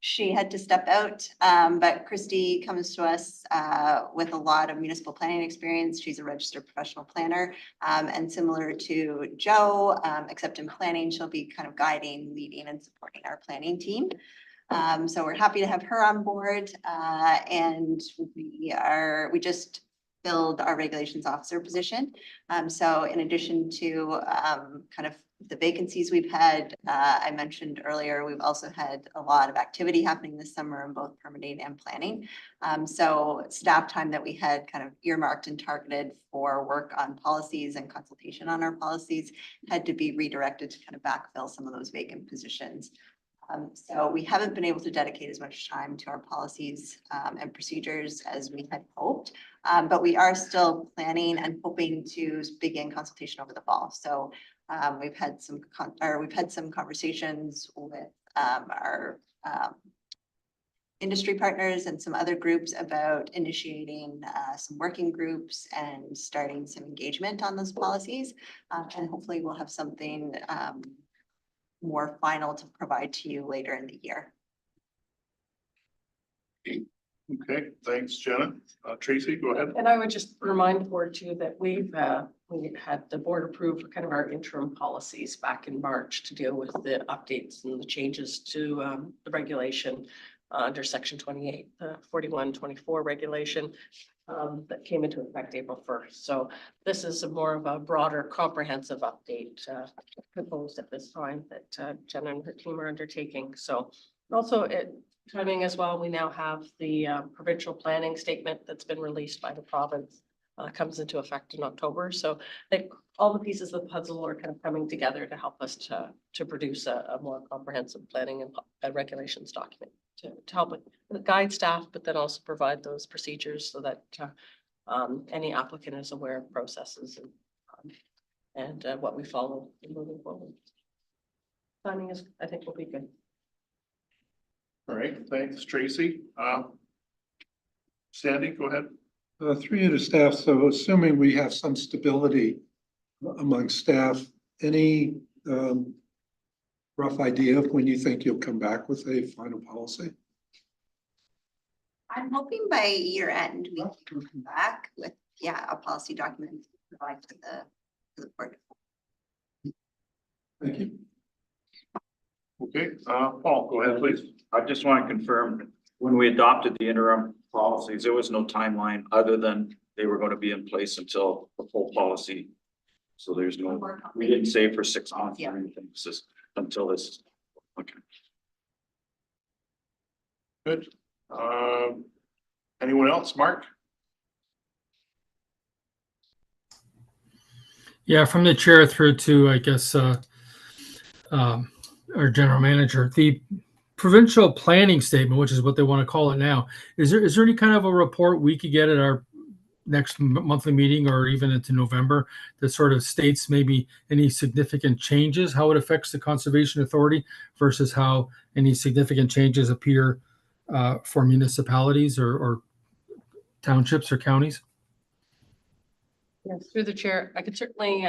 she had to step out. But Christy comes to us with a lot of municipal planning experience. She's a registered professional planner. And similar to Joe, except in planning, she'll be kind of guiding, leading, and supporting our planning team. So we're happy to have her on board. And we just filled our regulations officer position. So in addition to kind of the vacancies we've had, I mentioned earlier, we've also had a lot of activity happening this summer in both permitting and planning. So staff time that we had kind of earmarked and targeted for work on policies and consultation on our policies had to be redirected to kind of backfill some of those vacant positions. So we haven't been able to dedicate as much time to our policies and procedures as we had hoped, but we are still planning and hoping to begin consultation over the fall. So we've had some conversations with our industry partners and some other groups about initiating some working groups and starting some engagement on those policies, and hopefully we'll have something more final to provide to you later in the year. Okay, thanks, Jenna. Tracy, go ahead. And I would just remind the board too that we had the board approve kind of our interim policies back in March to deal with the updates and the changes to the regulation under section 28, the 4124 regulation that came into effect April 1st. So this is a more of a broader comprehensive update proposed at this time that Jenna and her team are undertaking. So also timing as well, we now have the provincial planning statement that's been released by the province, comes into effect in October. So I think all the pieces of the puzzle are kind of coming together to help us to produce a more comprehensive planning and regulations document to help with guide staff, but then also provide those procedures so that any applicant is aware of processes and what we follow moving forward. Timing is, I think, will be good. All right, thanks, Tracy. Sandy, go ahead. Through you to staff, so assuming we have some stability among staff, any rough idea of when you think you'll come back with a final policy? I'm hoping by year end, we can come back with, a policy document to provide to the board. Thank you. Okay, Paul, go ahead, please. I just want to confirm, when we adopted the interim policies, there was no timeline other than they were going to be in place until the full policy. So there's no, we didn't say for 6 months or anything, it's just until this. Okay. Good. Anyone else? Mark? Yeah, from the chair through to, I guess, our general manager, the provincial planning statement, which is what they want to call it now. Is there any kind of a report we could get at our next monthly meeting or even into November that sort of states maybe any significant changes, how it affects the Conservation Authority versus how any significant changes appear for municipalities or townships or counties? Yes, through the chair, I could certainly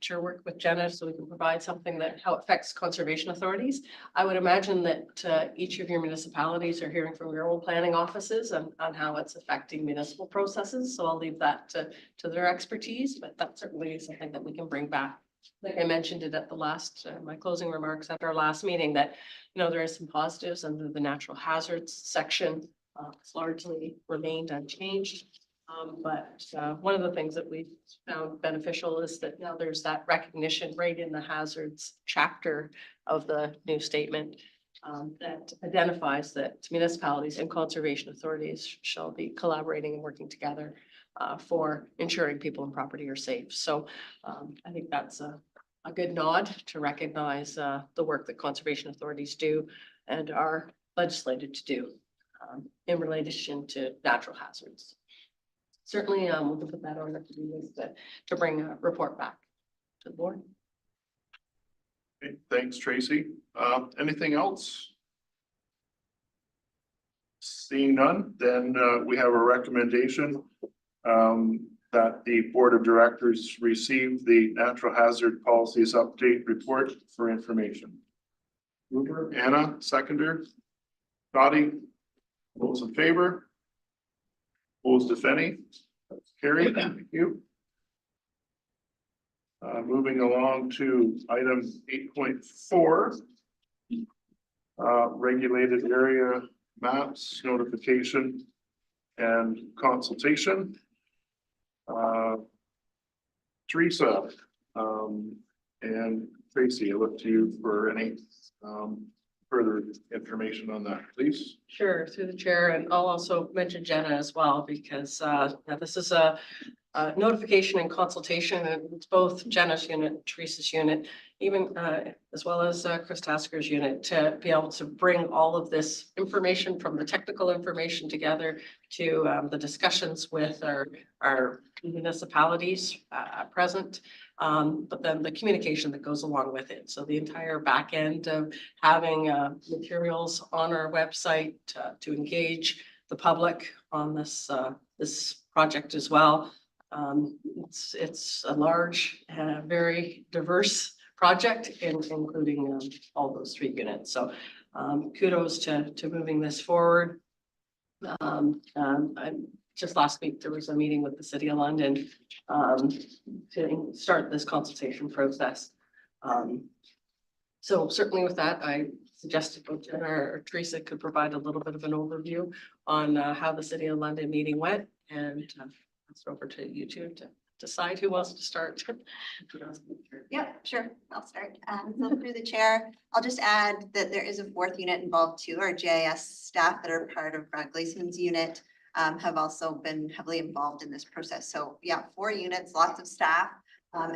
work with Jenna so we can provide something that how it affects conservation authorities. I would imagine that each of your municipalities are hearing from your own planning offices on how it's affecting municipal processes. So I'll leave that to their expertise, but that certainly is something that we can bring back. Like I mentioned it at the last, my closing remarks at our last meeting, that, there is some positives under the natural hazards section. It's largely remained unchanged. But one of the things that we found beneficial is that now there's that recognition right in the hazards chapter of the new statement that identifies that municipalities and conservation authorities shall be collaborating and working together for ensuring people and property are safe. So I think that's a good nod to recognize the work that conservation authorities do and are legislated to do in relation to natural hazards. Certainly, we can put that on the to-do list to bring a report back to the board. Okay, thanks, Tracy. Anything else? Seeing none, then we have a recommendation that the Board of Directors receive the Natural Hazard Policies Update Report for information. Mover, Anna, seconder, Dottie, those in favor? Opposed, if any? Carried, thank you. Moving along to item 8.4. Regulated area maps, notification and consultation. Teresa and Tracy, I look to you for any further information on that, please. Sure, through the chair, and I'll also mention Jenna as well, because this is a notification and consultation, and it's both Jenna's unit and Teresa's unit, even as well as Chris Tasker's unit, to be able to bring all of this information from the technical information together to the discussions with our municipalities present. But then the communication that goes along with it. So the entire back end of having materials on our website to engage the public on this project as well. It's a large, very diverse project, including all those 3 units. So kudos to moving this forward. Just last week, there was a meeting with the City of London to start this consultation process. So certainly with that, I suggested both Jenna or Teresa could provide a little bit of an overview on how the City of London meeting went, and pass it over to you two to decide who wants to start. Yep, sure, I'll start. So through the chair, I'll just add that there is a 4th unit involved too. Our GIS staff that are part of Brad Gleason's unit have also been heavily involved in this process. So yeah, 4 units, lots of staff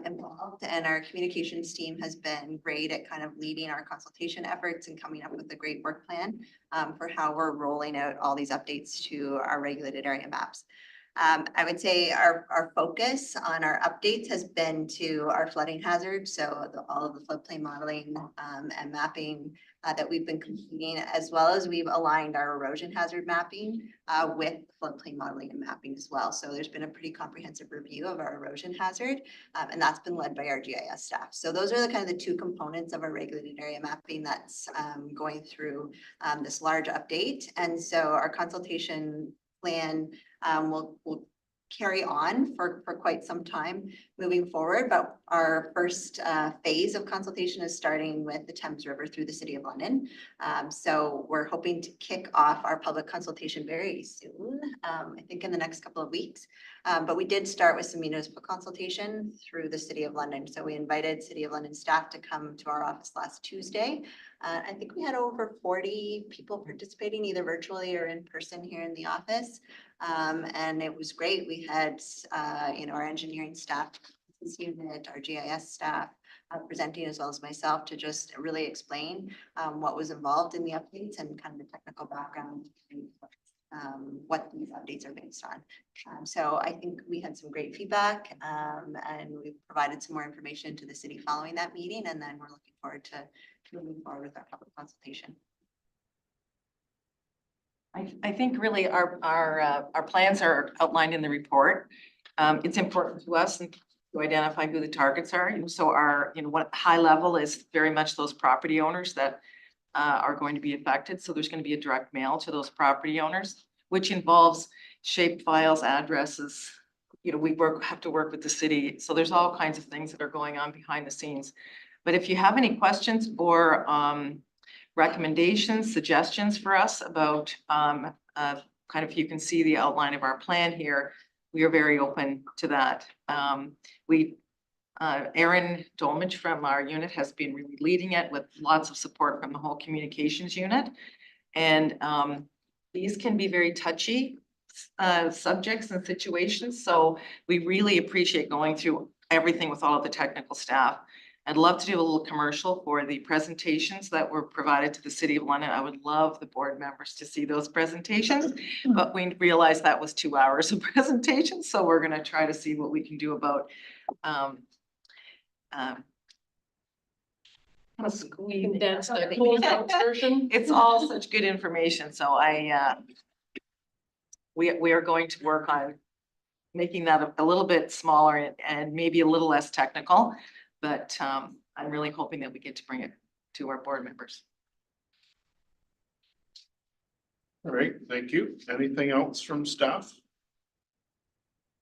involved, and our communications team has been great at kind of leading our consultation efforts and coming up with a great work plan for how we're rolling out all these updates to our regulated area maps. I would say our focus on our updates has been to our flooding hazards. So all of the floodplain modeling and mapping that we've been completing, as well as we've aligned our erosion hazard mapping with floodplain modeling and mapping as well. So there's been a pretty comprehensive review of our erosion hazard, and that's been led by our GIS staff. So those are the kind of the 2 components of our regulated area mapping that's going through this large update. And so our consultation plan will carry on for quite some time moving forward, but our first phase of consultation is starting with the Thames River through the City of London. So we're hoping to kick off our public consultation very soon, I think in the next couple of weeks. But we did start with some municipal consultation through the City of London. So we invited City of London staff to come to our office last Tuesday. I think we had over 40 people participating either virtually or in person here in the office. And it was great. We had, our engineering staff, this unit, our GIS staff presenting, as well as myself, to just really explain what was involved in the updates and kind of the technical background, what these updates are based on. So I think we had some great feedback, and we provided some more information to the city following that meeting, and then we're looking forward to moving forward with our public consultation. I think really our plans are outlined in the report. It's important to us to identify who the targets are. So our, what high level is very much those property owners that are going to be affected. So there's going to be a direct mail to those property owners, which involves shape files, addresses. We have to work with the city. So there's all kinds of things that are going on behind the scenes. But if you have any questions or recommendations, suggestions for us about kind of, you can see the outline of our plan here. we are very open to that. Erin Dolmage from our unit has been really leading it with lots of support from the whole communications unit. And these can be very touchy subjects and situations, so we really appreciate going through everything with all of the technical staff. I'd love to do a little commercial for the presentations that were provided to the City of London. I would love the board members to see those presentations, but we realized that was 2 hours of presentation, so we're gonna try to see what we can do about That's the closed out version. it's all such good information, so we are going to work on making that a little bit smaller and maybe a little less technical, but I'm really hoping that we get to bring it to our board members. All right, thank you. Anything else from staff?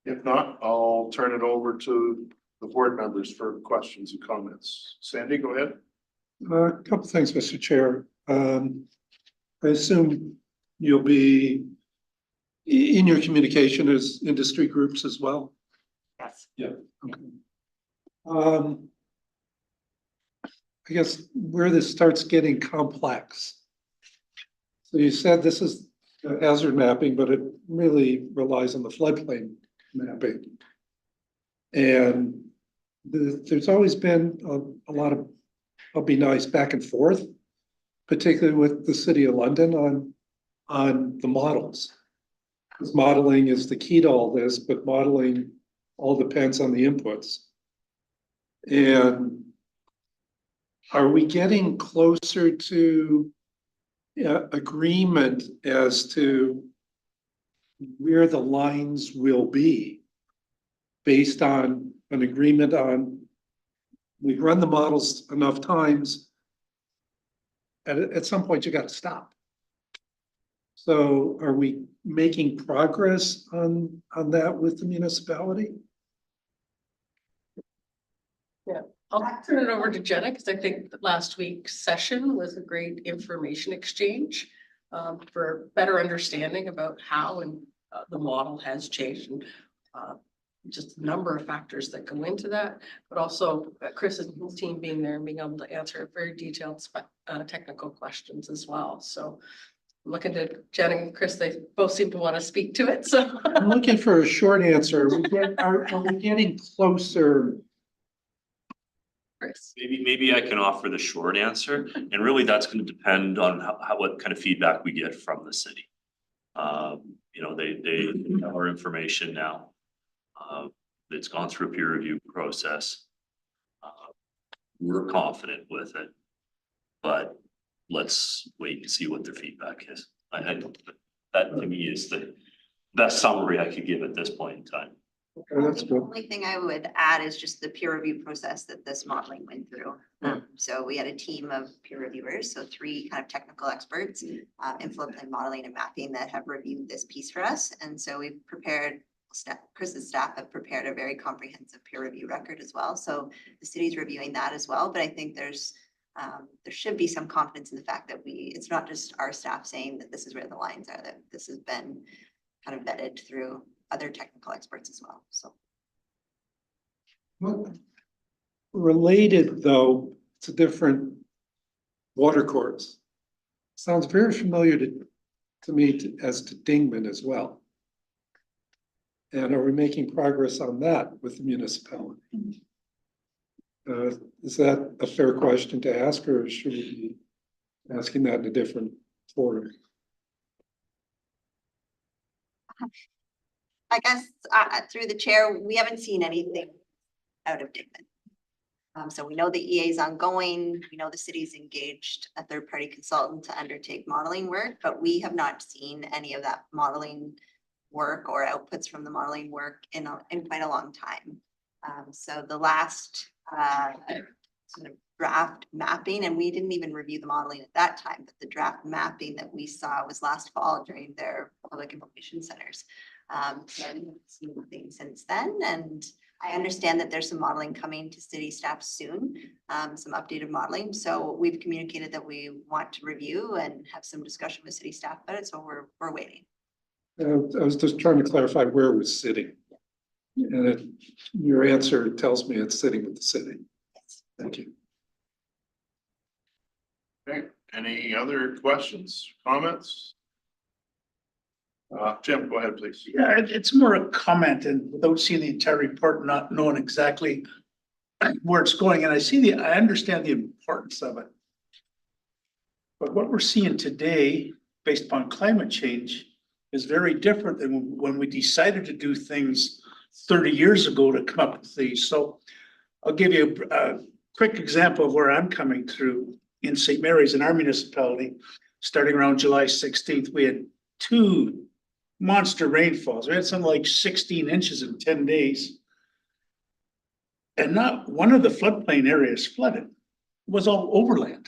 If not, I'll turn it over to the board members for questions and comments. Sandy, go ahead. A couple things, Mr. Chair. I assume you'll be in your communication as industry groups as well. Yes. Yeah. Okay. I guess where this starts getting complex. So you said this is hazard mapping, but it really relies on the floodplain mapping. And there's always been a lot of, I'll be nice, back and forth, particularly with the City of London on the models. Because modeling is the key to all this, but modeling all depends on the inputs. And are we getting closer to agreement as to where the lines will be based on an agreement on, we've run the models enough times, at some point you got to stop. So are we making progress on that with the municipality? Yeah, I'll turn it over to Jenna, because I think that last week's session was a great information exchange for better understanding about how and the model has changed and just a number of factors that go into that, but also Chris and his team being there and being able to answer very detailed technical questions as well. So looking at Jen and Chris, they both seem to want to speak to it, so. I'm looking for a short answer. Are we getting closer? Chris. Maybe I can offer the short answer, and really that's going to depend on what kind of feedback we get from the city. You know, they have our information now. It's gone through a peer review process. We're confident with it, but let's wait and see what their feedback is. That to me is the best summary I could give at this point in time. Okay, that's The good. only thing I would add is just the peer review process that this modeling went through. So we had a team of peer reviewers, so 3 kind of technical experts in floodplain modeling and mapping that have reviewed this piece for us. And so we've prepared, Chris's staff have prepared a very comprehensive peer review record as well. So the city's reviewing that as well. But I think there should be some confidence in the fact that it's not just our staff saying that this is where the lines are, that this has been kind of vetted through other technical experts as well, so. Well, related though to different water courts. Sounds very familiar to me as to Dingman as well. And are we making progress on that with the municipality? Is that a fair question to ask, or should we be asking that in a different forum? I guess through the chair, we haven't seen anything out of Dingman. So we know the EA is ongoing. We know the city's engaged a third-party consultant to undertake modeling work, but we have not seen any of that modeling work or outputs from the modeling work in quite a long time. So the last sort of draft mapping, and we didn't even review the modeling at that time, but the draft mapping that we saw was last fall during their public information centers. So I haven't seen anything since then, and I understand that there's some modeling coming to city staff soon, some updated modeling. So we've communicated that we want to review and have some discussion with city staff about it. So we're waiting. I was just trying to clarify where it was sitting. And your answer tells me it's sitting with the city. Thank you. Okay, any other questions, comments? Jim, go ahead, please. Yeah, it's more a comment and without seeing the entire report, not knowing exactly where it's going. And I understand the importance of it. But what we're seeing today, based upon climate change, is very different than when we decided to do things 30 years ago to come up with these. So I'll give you a quick example of where I'm coming through in St. Mary's in our municipality. Starting around July 16th, we had 2 monster rainfalls. We had something like 16 inches in 10 days. And not one of the floodplain areas flooded. It was all overland.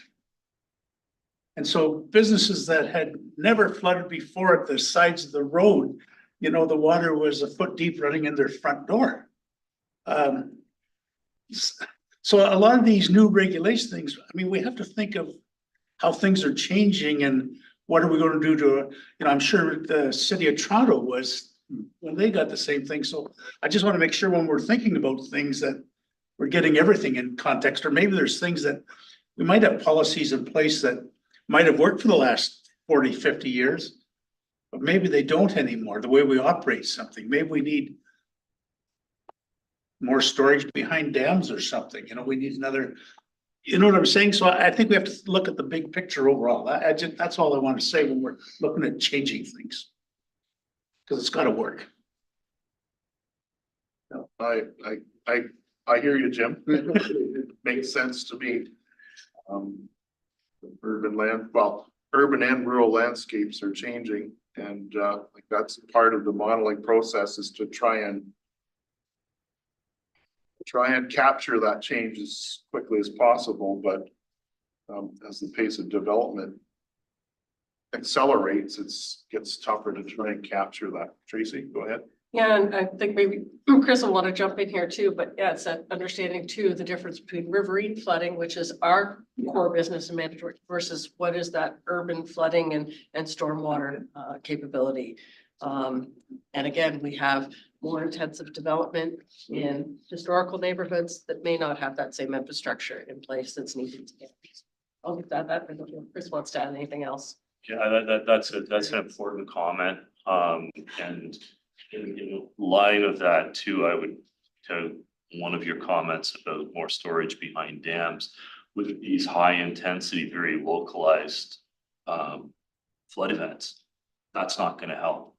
And so businesses that had never flooded before at the sides of the road, you know, the water was a foot deep running in their front door. So a lot of these new regulation things, I mean, we have to think of how things are changing and what are we going to do to, you know, I'm sure the city of Toronto was when they got the same thing. So I just want to make sure when we're thinking about things that we're getting everything in context, or maybe there's things that we might have policies in place that might have worked for the last 40, 50 years, but maybe they don't anymore, the way we operate something. Maybe we need more storage behind dams or something, you know, we need another, you know what I'm saying? So I think we have to look at the big picture overall. That's all I want to say when we're looking at changing things. Because it's got to work. I hear you, Jim. It makes sense to me. Urban and rural landscapes are changing, and like that's part of the modeling process is to try and capture that change as quickly as possible. But as the pace of development accelerates, it gets tougher to try and capture that. Tracy, go ahead. Yeah, and I think maybe Chris will want to jump in here too, but yeah, it's that understanding too, the difference between riverine flooding, which is our core business and mandatory versus what is that urban flooding and stormwater capability. And again, we have more intensive development in historical neighborhoods that may not have that same infrastructure in place that's needed to get. I'll leave that. I don't know if Chris wants to add anything else. Yeah, that's an important comment. And in light of that too, I would to one of your comments about more storage behind dams with these high intensity, very localized flood events. That's not going to help,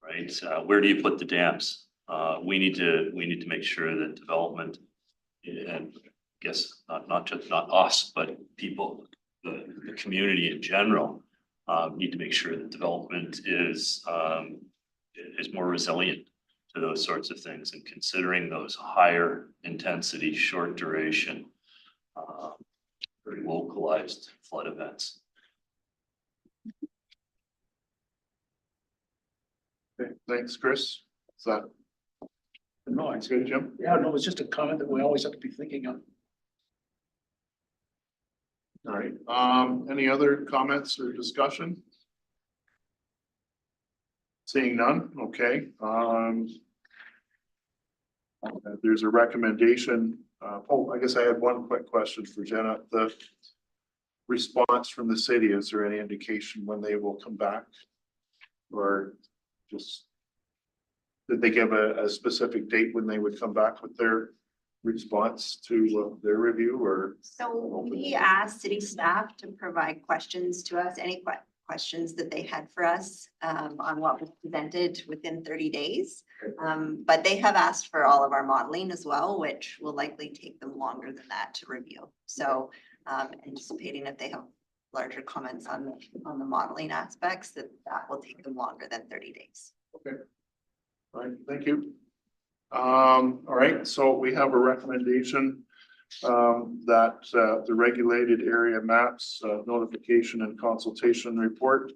right? Where do you put the dams? We need to make sure that development, and I guess not us, but people, the community in general, need to make sure that development is more resilient to those sorts of things, and considering those higher intensity, short duration, very localized flood events. Okay, thanks, Chris. Is that No, it's good, Jim? Yeah, no, it's just a comment that we always have to be thinking of. All right. Any other comments or discussion? Seeing none, okay. There's a recommendation. I guess I had one quick question for Jenna. The response from the city, is there any indication when they will come back? Or just, did they give a specific date when they would come back with their response to their review, or? So we asked city staff to provide questions to us, any questions that they had for us on what was presented within 30 days. But they have asked for all of our modeling as well, which will likely take them longer than that to review. So anticipating if they have larger comments on the modeling aspects, that will take them longer than 30 days. Okay. All right, thank you. All right, so we have a recommendation that the regulated area maps notification and consultation report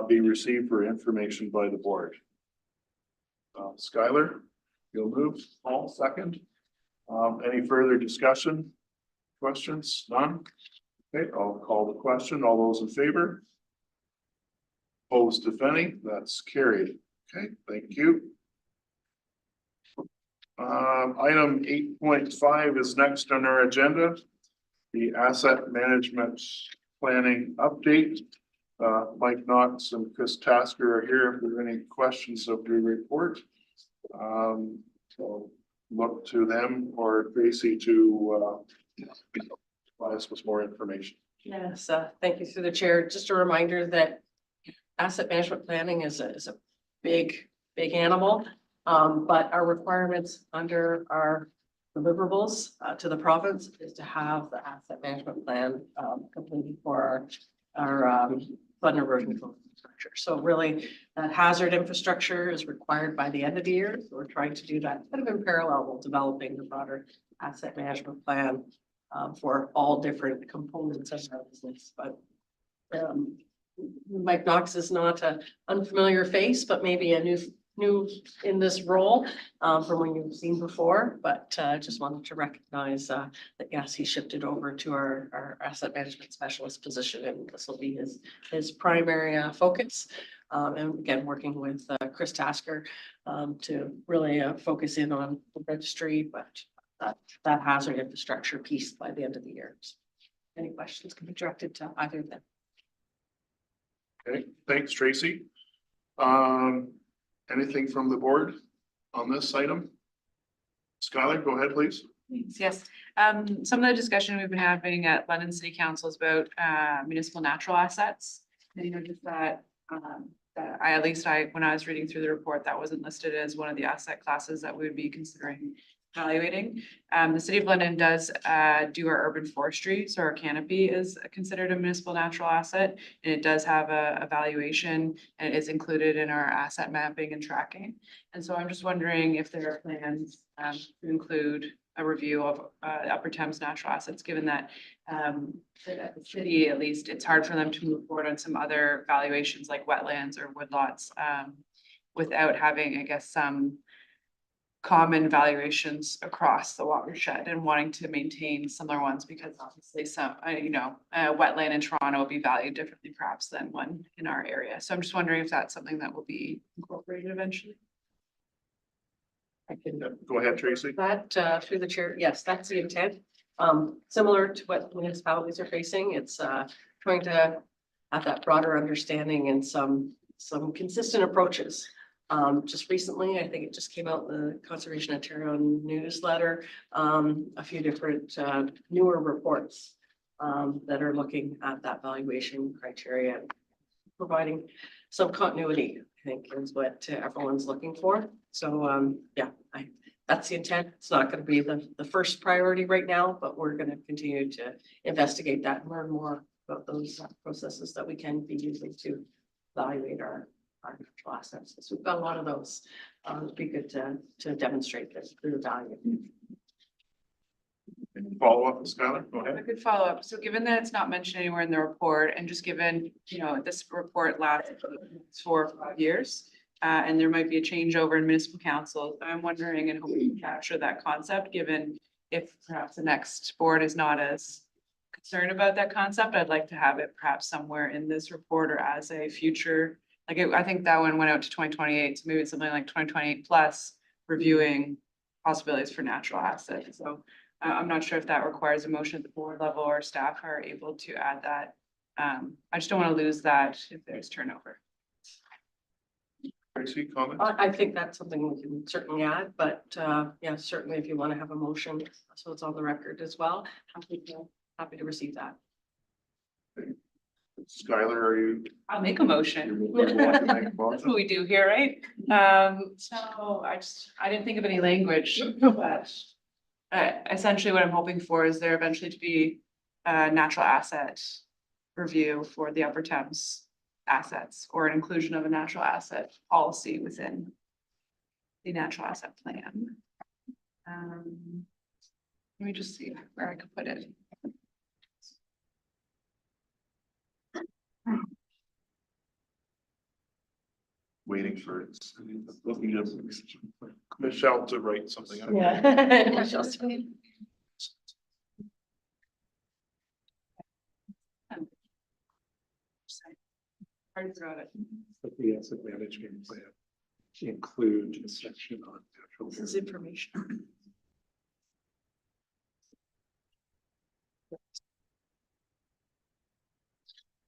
be received for information by the board. Skylar, you'll move. Paul, second. Any further discussion? Questions? None? Okay, I'll call the question. All those in favor? Opposed, if any? That's carried. Okay, thank you. Item 8.5 is next on our agenda. The asset management planning update. Mike Knox and Chris Tasker are here if there are any questions of the report. So look to them or Tracy to provide us with more information. Yes, thank you through the chair. Just a reminder that asset management planning is a big animal. But our requirements under our deliverables to the province is to have the asset management plan completed for our flood and erosion control infrastructure. So really, that hazard infrastructure is required by the end of the year. So we're trying to do that kind of in parallel with developing the broader asset management plan for all different components of our business. But Mike Knox is not an unfamiliar face, but maybe a new in this role from when you've seen before, but just wanted to recognize that yes, he shifted over to our asset management specialist position, and this will be his primary focus. And again, working with Chris Tasker to really focus in on the registry, but that hazard infrastructure piece by the end of the year. So any questions can be directed to either of them. Okay, thanks, Tracy. Anything from the board on this item? Skylar, go ahead, please. Yes, some of the discussion we've been having at London City Council is about municipal natural assets. And you know, just that when I was reading through the report, that wasn't listed as one of the asset classes that we would be considering evaluating. The city of London does do our urban forestry, so our canopy is considered a municipal natural asset, and it does have a valuation, and it is included in our asset mapping and tracking. And so I'm just wondering if there are plans to include a review of Upper Thames natural assets, given that the city, at least, it's hard for them to move forward on some other valuations like wetlands or woodlots without having, I guess, some common valuations across the watershed and wanting to maintain similar ones, because obviously some, wetland in Toronto will be valued differently perhaps than one in our area. So I'm just wondering if that's something that will be incorporated eventually. I can Go ahead, Tracy. that through the chair. Yes, that's the intent. Similar to what municipalities are facing, it's trying to have that broader understanding and some consistent approaches. Just recently, I think it just came out in the Conservation Ontario newsletter, a few different newer reports that are looking at that valuation criteria, providing some continuity, I think is what everyone's looking for. So yeah, that's the intent. It's not going to be the first priority right now, but we're going to continue to investigate that and learn more about those processes that we can be using to evaluate our natural assets. So we've got a lot of those. It'd be good to demonstrate this through the value. Follow up, Skylar, go A ahead. good follow-up. So given that it's not mentioned anywhere in the report, and just given, this report lasts for 5 years, and there might be a changeover in municipal council, I'm wondering and hoping to capture that concept, given if perhaps the next board is not as concerned about that concept, I'd like to have it perhaps somewhere in this report or as a future. I think that one went out to 2028, so maybe it's something like 2028 plus, reviewing possibilities for natural assets. So I'm not sure if that requires a motion at the board level or staff are able to add that. I just don't want to lose that if there's turnover. Tracy, comment? I think that's something we can certainly add, but yeah, certainly if you want to have a motion, so it's on the record as well, happy to receive that. Skylar, are you? I'll make a motion. That's what we do here, right? So I didn't think of any language, but essentially what I'm hoping for is there eventually to be a natural asset review for the Upper Thames assets, or an inclusion of a natural asset policy within the natural asset plan. Let me just see where I could put it. Waiting for looking at Michelle to write something. Yeah. Michelle's- I forgot it. The asset management plan. include a section on natural. This is information.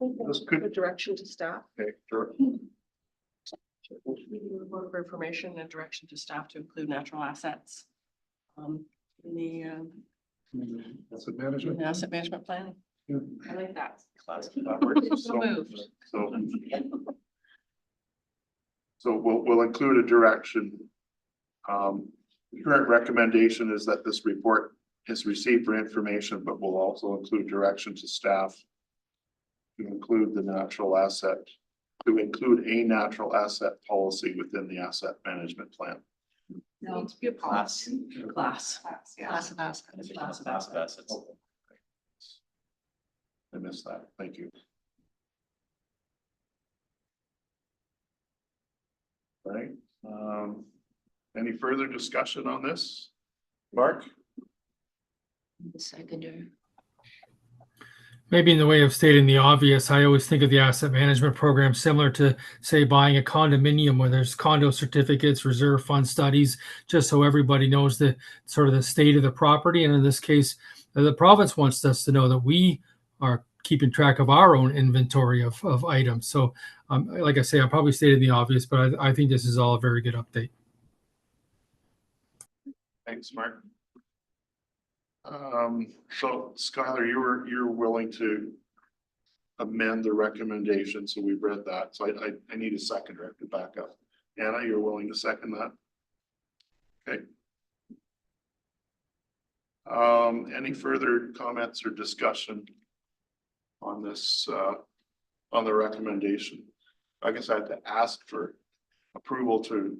That's good. The direction to staff. Okay, sure. Report for information and direction to staff to include natural assets. In the Asset management. asset management plan. Yeah. I like that. That works. So moved. So we'll include a direction. The current recommendation is that this report is received for information, but we'll also include direction to staff to include the natural asset, to include a natural asset policy within the asset management plan. No, it's be a policy. Class. Yeah. Class of assets. Class of assets. I missed that. Thank you. All right. Any further discussion on this? Mark? The seconder. Maybe in the way of stating the obvious, I always think of the asset management program similar to, say, buying a condominium where there's condo certificates, reserve fund studies, just so everybody knows the sort of the state of the property. And in this case, the province wants us to know that we are keeping track of our own inventory of items. So like I say, I probably stated the obvious, but I think this is all a very good update. Thanks, Mark. So Skylar, you're willing to amend the recommendation, so we've read that. So I need a seconder. I have to back up. Anna, you're willing to second that? Okay. Any further comments or discussion on this, on the recommendation? I guess I have to ask for approval to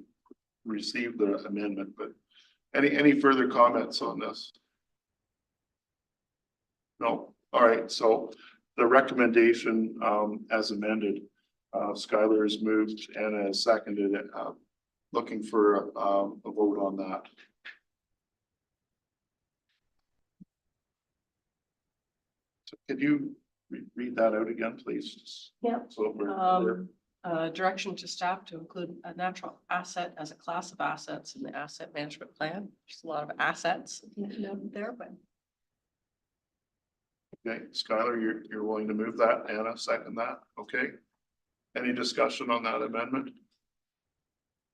receive the amendment, but any further comments on this? No. All right. So the recommendation, as amended, Skylar has moved and has seconded it. Looking for a vote on that. So could you read that out again, please? Yeah. So we're Direction to staff to include a natural asset as a class of assets in the asset management plan. There's a lot of assets noted there, but. okay. Skylar, you're willing to move that. Anna, second that. Okay. Any discussion on that amendment?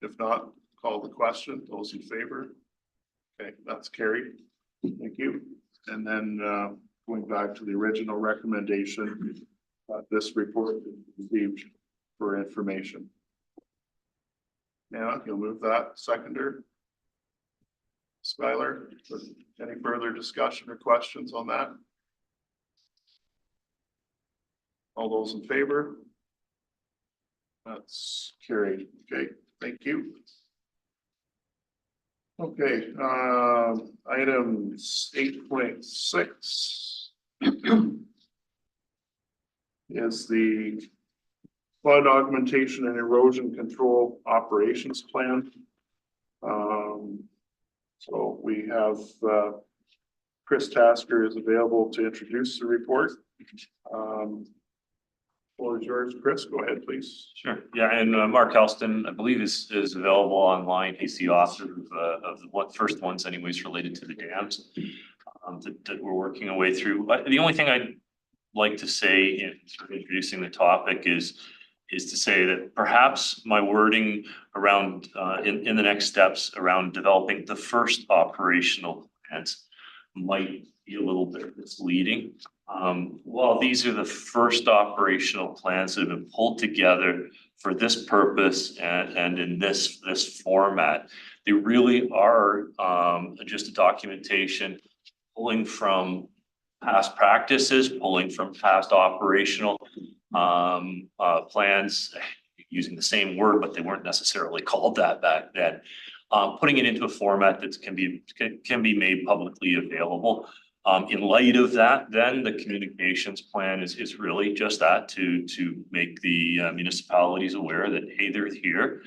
If not, call the question. Those in favor? Okay, that's carried. Thank you. And then going back to the original recommendation, this report is received for information. Now you'll move that. Seconder. Skylar, any further discussion or questions on that? All those in favor? That's carried. Okay, thank you. Okay, items 8.6 is the flood augmentation and erosion control operations plan. So we have Chris Tasker is available to introduce the report. Floor is yours, Chris. Go ahead, please. Sure. Yeah, and Mark Helston, I believe, is available online. He's the author of the first ones anyways related to the dams that we're working our way through. The only thing I'd like to say in sort of introducing the topic is to say that perhaps my wording around in the next steps around developing the first operational plans might be a little bit misleading. Well, these are the first operational plans that have been pulled together for this purpose and in this format. They really are just a documentation pulling from past practices, pulling from past operational plans, using the same word, but they weren't necessarily called that back then. Putting it into a format that can be made publicly available. In light of that, then the communications plan is really just that, to make the municipalities aware that, hey, they're here.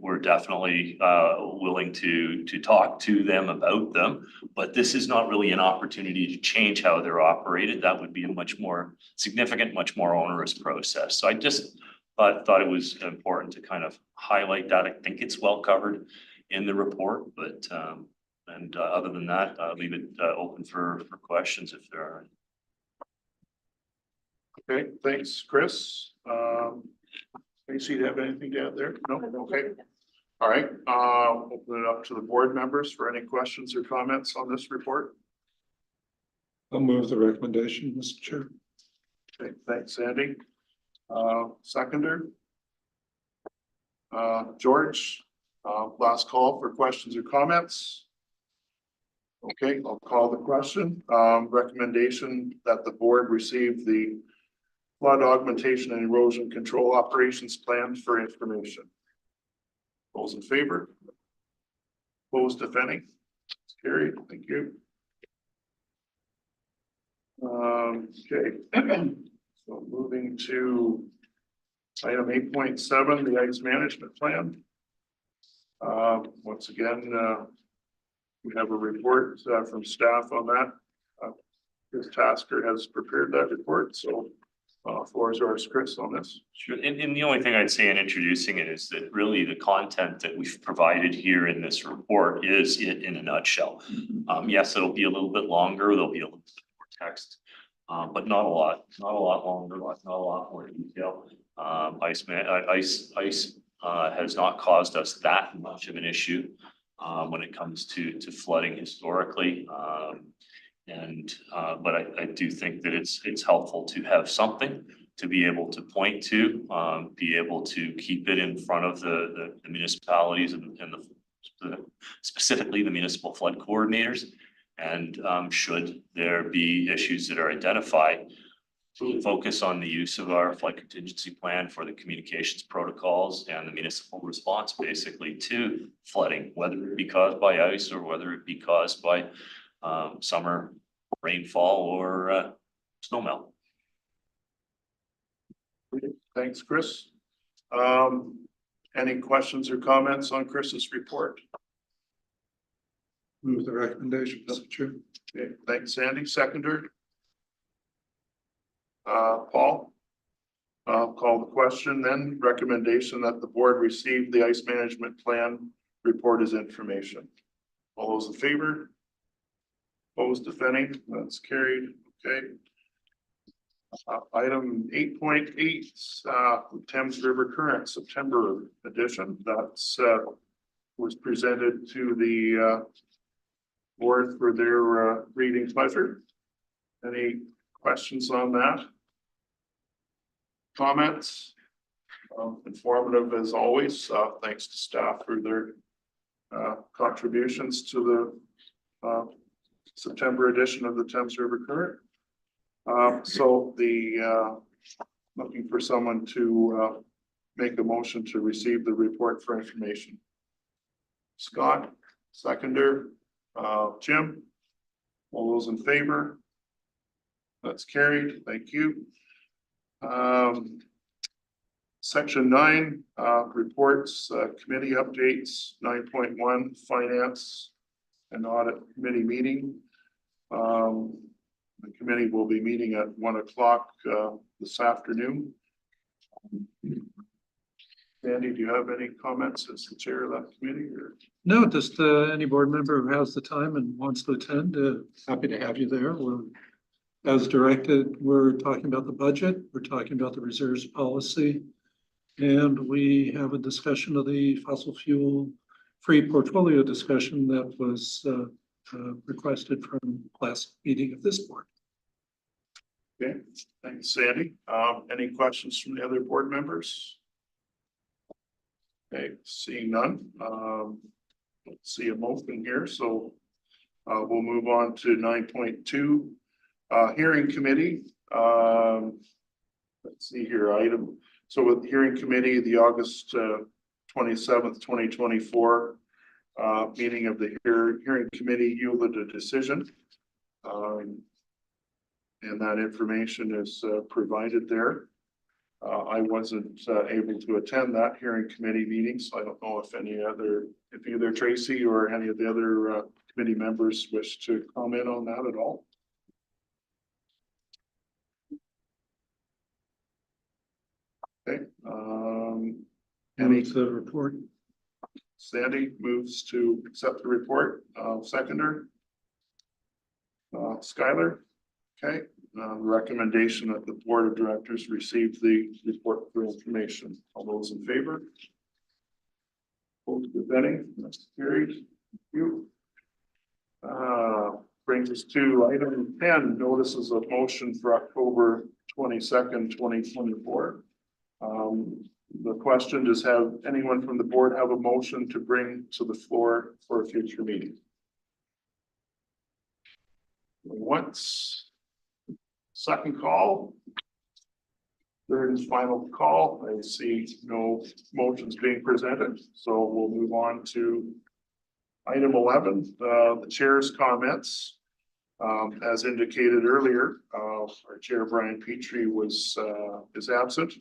We're definitely willing to talk to them about them, but this is not really an opportunity to change how they're operated. That would be a much more significant, much more onerous process. So I just but thought it was important to kind of highlight that. I think it's well covered in the report, but, other than that, leave it open for questions if there are. Okay, thanks, Chris. Casey, do you have anything to add there? No, okay. All right, open it up to the board members for any questions or comments on this report. I'll move the recommendation, Mr. Chair. Okay, thanks, Andy. Seconder. George, last call for questions or comments. Okay, I'll call the question. Recommendation that the board receive the flood augmentation and erosion control operations plan for information. Those in favor? Opposed, if any? It's carried. Thank you. Okay. So moving to item 8.7, the ice management plan. Once again, we have a report from staff on that. Chris Tasker has prepared that report, so floor is ours, Chris, on this. Sure, and the only thing I'd say in introducing it is that really the content that we've provided here in this report is it in a nutshell. Yes, it'll be a little bit longer, there'll be a little bit more text, but not a lot longer, not a lot more detail. Ice has not caused us that much of an issue when it comes to flooding historically. But I do think that it's helpful to have something to be able to point to, be able to keep it in front of the municipalities and specifically the municipal flood coordinators. And should there be issues that are identified, focus on the use of our flood contingency plan for the communications protocols and the municipal response basically to flooding, whether it be caused by ice or whether it be caused by summer rainfall or snow melt. Thanks, Chris. Any questions or comments on Chris's report? Move the recommendation, Mr. Chair. Okay, thanks, Sandy. Seconder. Paul. I'll call the question then. Recommendation that the board receive the ice management plan report as information. All those in favor? Opposed, if any? That's carried. Okay. Item 8.8, Thames River Current September edition. That's was presented to the board for their reading pleasure. Any questions on that? Comments? Informative as always. Thanks to staff for their contributions to the September edition of the Thames River Current. So looking for someone to make a motion to receive the report for information. Scott, seconder. Jim, all those in favor? That's carried. Thank you. Section 9, reports, committee updates, 9.1, finance and audit committee meeting. The committee will be meeting at 1 o'clock this afternoon. Andy, do you have any comments as the chair of that committee? Or? No, just any board member who has the time and wants to attend, happy to have you there. We're, as directed, we're talking about the budget, we're talking about the reserves policy, and we have a discussion of the fossil fuel free portfolio discussion that was requested from last meeting of this board. Okay, thanks, Sandy. Any questions from the other board members? Okay, seeing none. Let's see a motion here, so we'll move on to 9.2, hearing committee. Let's see here, item. So with the hearing committee, the August 27th, 2024 meeting of the hearing committee yielded a decision. And that information is provided there. I wasn't able to attend that hearing committee meeting, so I don't know if either Tracy or any of the other committee members wish to comment on that at all. Okay, any, Move the report. Sandy moves to accept the report, seconder. Skylar, okay, recommendation that the board of directors receive the report for information. All those in favor? Opposed, if any, that's carried. Thank you. Brings us to item 10, notices of motion for October 22nd, 2024. The question, does have anyone from the board have a motion to bring to the floor for a future meeting? Once, second call, third and final call. I see no motions being presented, so we'll move on to item 11, the chair's comments. As indicated earlier, our chair Brian Petrie is absent,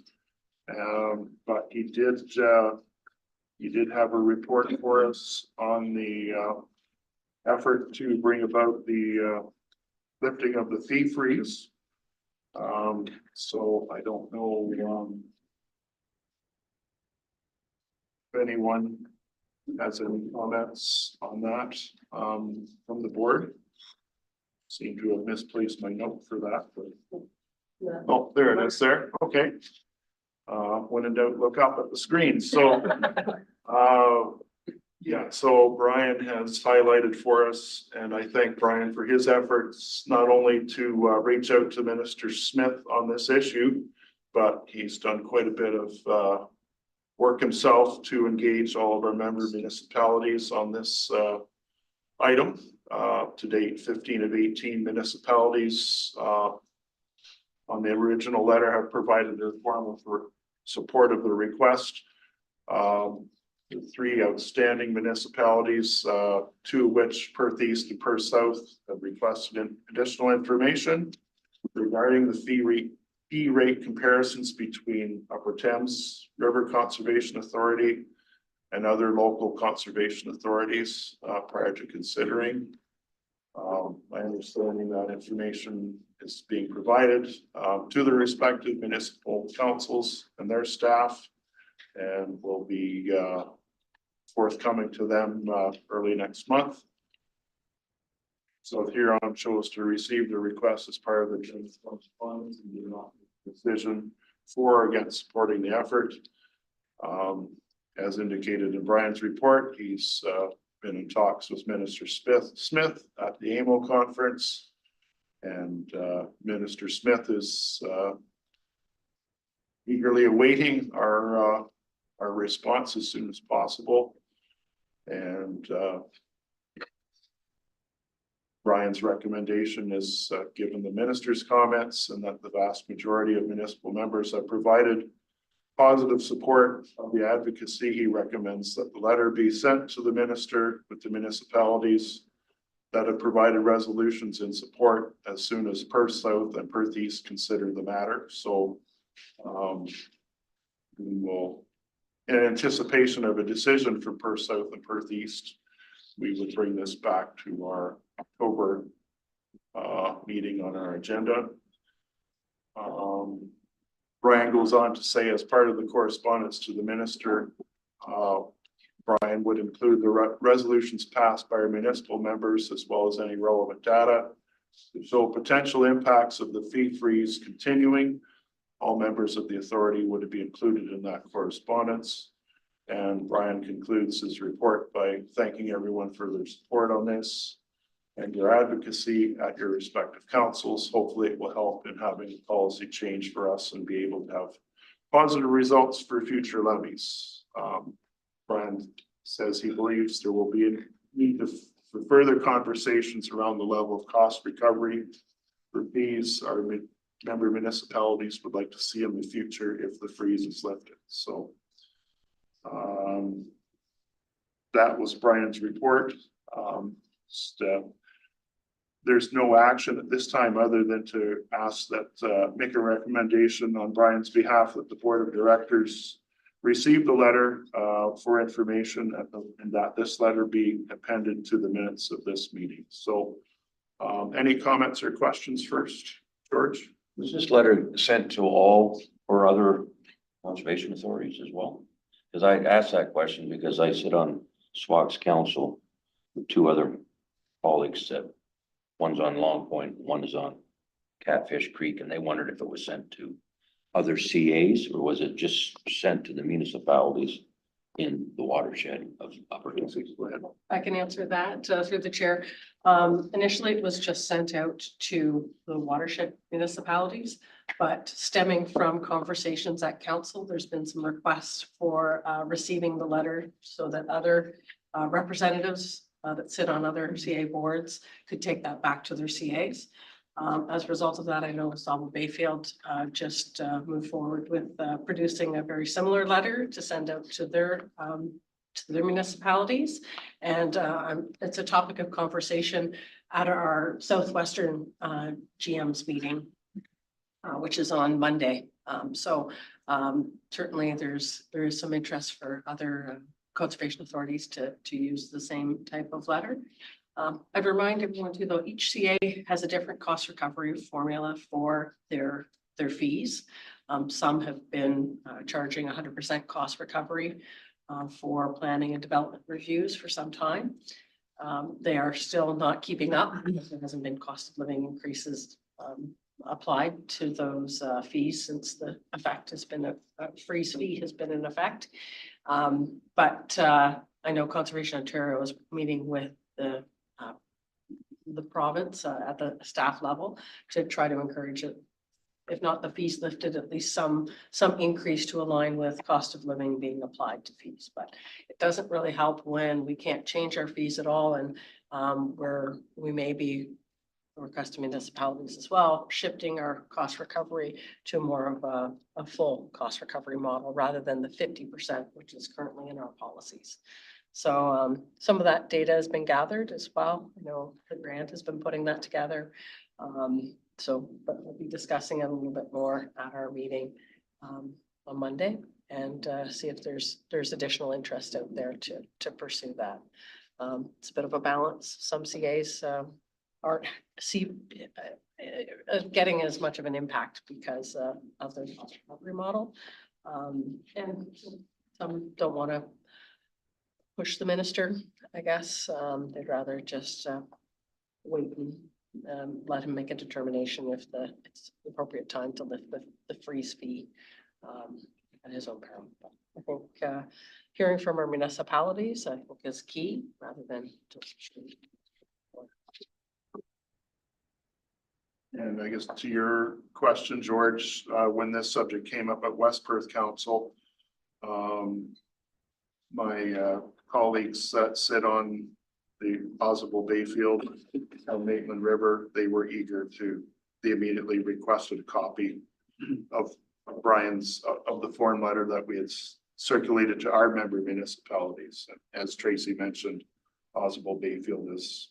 but he did have a report for us on the effort to bring about the lifting of the fee freeze. So I don't know if anyone has any comments on that from the board. Seem to have misplaced my note for that, but oh, there it is there. Okay. When in doubt, look up at the screen. So yeah, so Brian has highlighted for us, and I thank Brian for his efforts, not only to reach out to Minister Smith on this issue, but he's done quite a bit of work himself to engage all of our member municipalities on this item. To date, 15 of 18 municipalities on the original letter have provided their formal support of the request. The three outstanding municipalities, two of which, Perth East and Perth South, have requested additional information regarding the fee rate comparisons between Upper Thames River Conservation Authority and other local conservation authorities prior to considering. My understanding that information is being provided to the respective municipal councils and their staff, and will be forthcoming to them early next month. So the Huron chose to receive the request as part of the general funds and did not make a decision for or against supporting the effort. As indicated in Brian's report, he's been in talks with Minister Smith at the AMO conference, and Minister Smith is eagerly awaiting our response as soon as possible. And Brian's recommendation is given the minister's comments and that the vast majority of municipal members have provided positive support of the advocacy. He recommends that the letter be sent to the minister with the municipalities that have provided resolutions in support as soon as Perth South and Perth East consider the matter. So we will, in anticipation of a decision for Perth South and Perth East, we would bring this back to our October meeting on our agenda. Brian goes on to say, as part of the correspondence to the minister, Brian would include the resolutions passed by our municipal members, as well as any relevant data to show potential impacts of the fee freeze continuing. All members of the authority would be included in that correspondence. And Brian concludes his report by thanking everyone for their support on this and your advocacy at your respective councils. Hopefully it will help in having a policy change for us and be able to have positive results for future levies. Brian says he believes there will be a need for further conversations around the level of cost recovery for fees our member municipalities would like to see in the future if the freeze is lifted. So that was Brian's report. There's no action at this time other than to ask that make a recommendation on Brian's behalf that the board of directors receive the letter for information and that this letter be appended to the minutes of this meeting. So any comments or questions first, George? Was this letter sent to all or other conservation authorities as well? Because I asked that question because I sit on SWAC's council with two other colleagues that one's on Long Point, one is on Catfish Creek, and they wondered if it was sent to other CAs or was it just sent to the municipalities in the watershed of Upper Essex? I can answer that through the chair. Initially, it was just sent out to the watershed municipalities, but stemming from conversations at council, there's been some requests for receiving the letter so that other representatives that sit on other CA boards could take that back to their CAs. As a result of that, I know Sable Bayfield just moved forward with producing a very similar letter to send out to their municipalities. And it's a topic of conversation at our Southwestern GM's meeting, which is on Monday. Certainly there is some interest for other conservation authorities to use the same type of letter. I'd remind everyone too, though, each CA has a different cost recovery formula for their fees. Some have been charging 100% cost recovery for planning and development reviews for some time. They are still not keeping up because there hasn't been cost of living increases applied to those fees since the effect has been a freeze fee has been in effect. But I know Conservation Ontario is meeting with the province at the staff level to try to encourage it. If not the fees lifted, at least some increase to align with cost of living being applied to fees. But it doesn't really help when we can't change our fees at all, and we may be requesting municipalities as well, shifting our cost recovery to more of a full cost recovery model rather than the 50%, which is currently in our policies. So some of that data has been gathered as well. I know the grant has been putting that together. But we'll be discussing it a little bit more at our meeting on Monday and see if there's additional interest out there to pursue that. It's a bit of a balance. Some CAs aren't getting as much of an impact because of their cost recovery model. And some don't want to push the minister, I guess. They'd rather just wait and let him make a determination if it's the appropriate time to lift the freeze fee at his own peril. But I think hearing from our municipalities, I think, is key rather than just. And I guess to your question, George, when this subject came up at West Perth Council, my colleagues that sit on the Oswald Bayfield and Maitland River, they immediately requested a copy of Brian's, of the form letter that we had circulated to our member municipalities. As Tracy mentioned, Oswald Bayfield has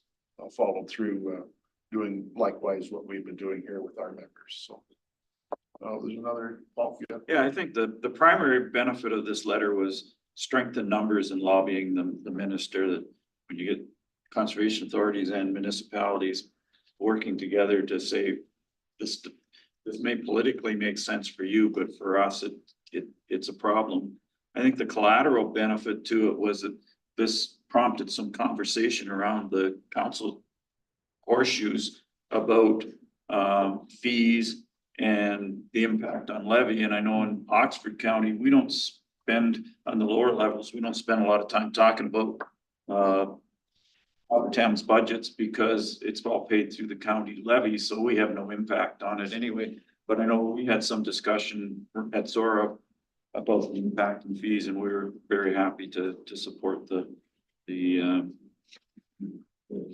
followed through doing likewise what we've been doing here with our members. So there's another. Yeah, I think the primary benefit of this letter was strengthen numbers and lobbying the minister, that when you get conservation authorities and municipalities working together to say this may politically make sense for you, but for us it's a problem. I think the collateral benefit to it was that this prompted some conversation around the council horseshoes about fees and the impact on levy. And I know in Oxford County, we don't spend on the lower levels, we don't spend a lot of time talking about Upper Thames budgets because it's all paid through the county levy, so we have no impact on it anyway. But I know we had some discussion at Zora about the impact and fees, and we were very happy to support the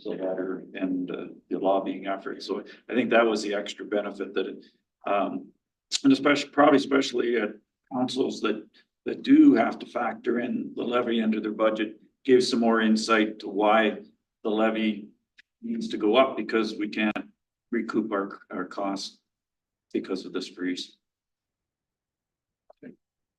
letter and the lobbying effort. So I think that was the extra benefit that it, and especially at councils that do have to factor in the levy into their budget, gave some more insight to why the levy needs to go up, because we can't recoup our costs because of this freeze.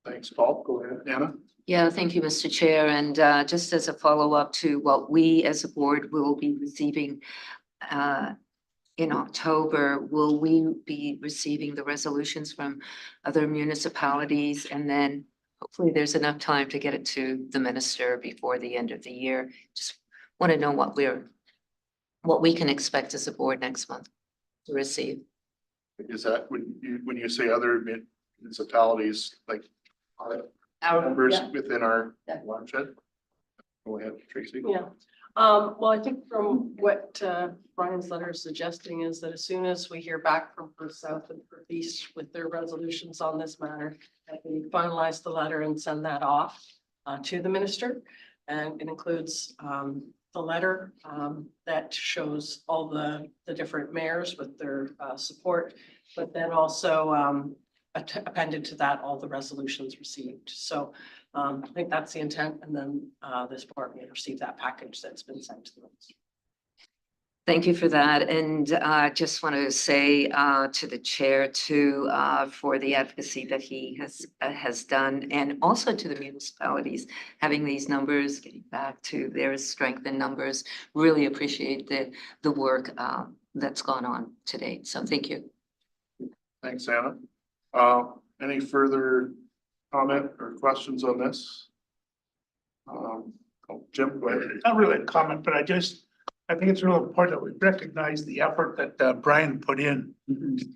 Thanks, Paul. Go ahead, Anna. Yeah, thank you, Mr. Chair. And just as a follow-up to what we as a board will be receiving in October, will we be receiving the resolutions from other municipalities? And then hopefully there's enough time to get it to the minister before the end of the year. Just want to know what we can expect as a board next month to receive. Is that when you say other municipalities, like members within our watershed? Go ahead, Tracy. Yeah, well, I think from what Brian's letter is suggesting is that as soon as we hear back from First South and First East with their resolutions on this matter, that we finalize the letter and send that off to the minister. And it includes the letter that shows all the different mayors with their support, but then also appended to that, all the resolutions received. So I think that's the intent, and then this board may receive that package that's been sent to them. Thank you for that. And I just want to say to the chair too, for the advocacy that he has done, and also to the municipalities, having these numbers, getting back to their strength in numbers, really appreciate the work that's gone on to date. So thank you. Thanks, Anna. Any further comment or questions on this? Jim, go ahead. Not really a comment, but I think it's real important that we recognize the effort that Brian put in,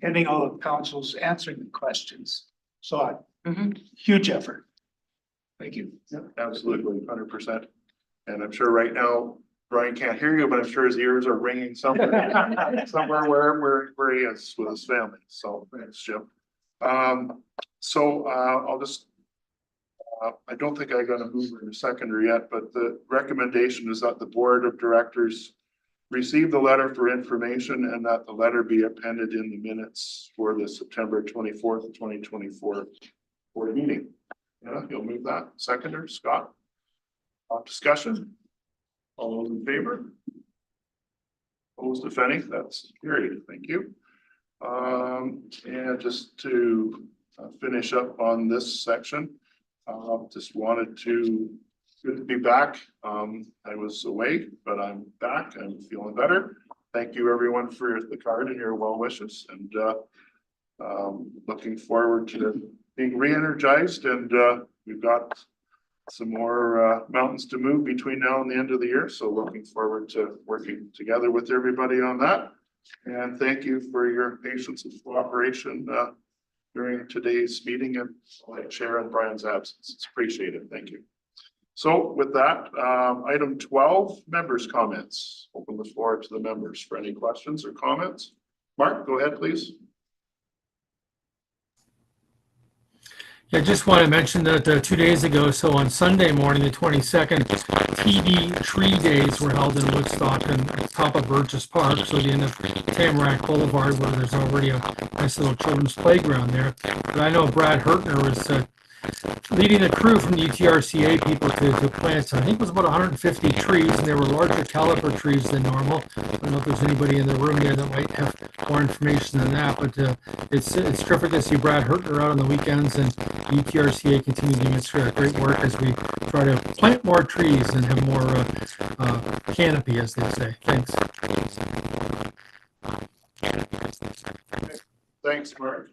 getting all of councils answering the questions. So huge effort. Thank you. Yeah, absolutely, 100%. And I'm sure right now, Brian can't hear you, but I'm sure his ears are ringing somewhere, where he is with his family. So thanks, Jim. I'll just, I don't think I got a mover and a seconder yet, but the recommendation is that the board of directors receive the letter for information and that the letter be appended in the minutes for the September 24th, 2024 board meeting. Yeah, you'll move that. Seconder, Scott. Discussion. All those in favor? Opposed, if any? That's carried. Thank you. And just to finish up on this section, just wanted to good to be back. I was away, but I'm back. I'm feeling better. Thank you everyone for the card and your well wishes, and looking forward to being re-energized, and we've got some more mountains to move between now and the end of the year. So looking forward to working together with everybody on that. And thank you for your patience and cooperation during today's meeting and like Chair and Brian's absence. It's appreciated. Thank you. So with that, item 12, members' comments. Open the floor to the members for any questions or comments. Mark, go ahead, please. Yeah, I just want to mention that 2 days ago, so on Sunday morning, the 22nd, TD Tree Days were held in Woodstock and at the top of Burgess Park, so the end of Tamarack Boulevard, where there's already a nice little children's playground there. But I know Brad Hertner was leading the crew from the UTRCA people to plant, I think it was about 150 trees, and they were larger caliber trees than normal. I don't know if there's anybody in the room here that might have more information than that, but it's terrific to see Brad Hertner out on the weekends, and UTRCA continues doing its great work as we try to plant more trees and have more canopy, as they say. Thanks. Thanks, Mark.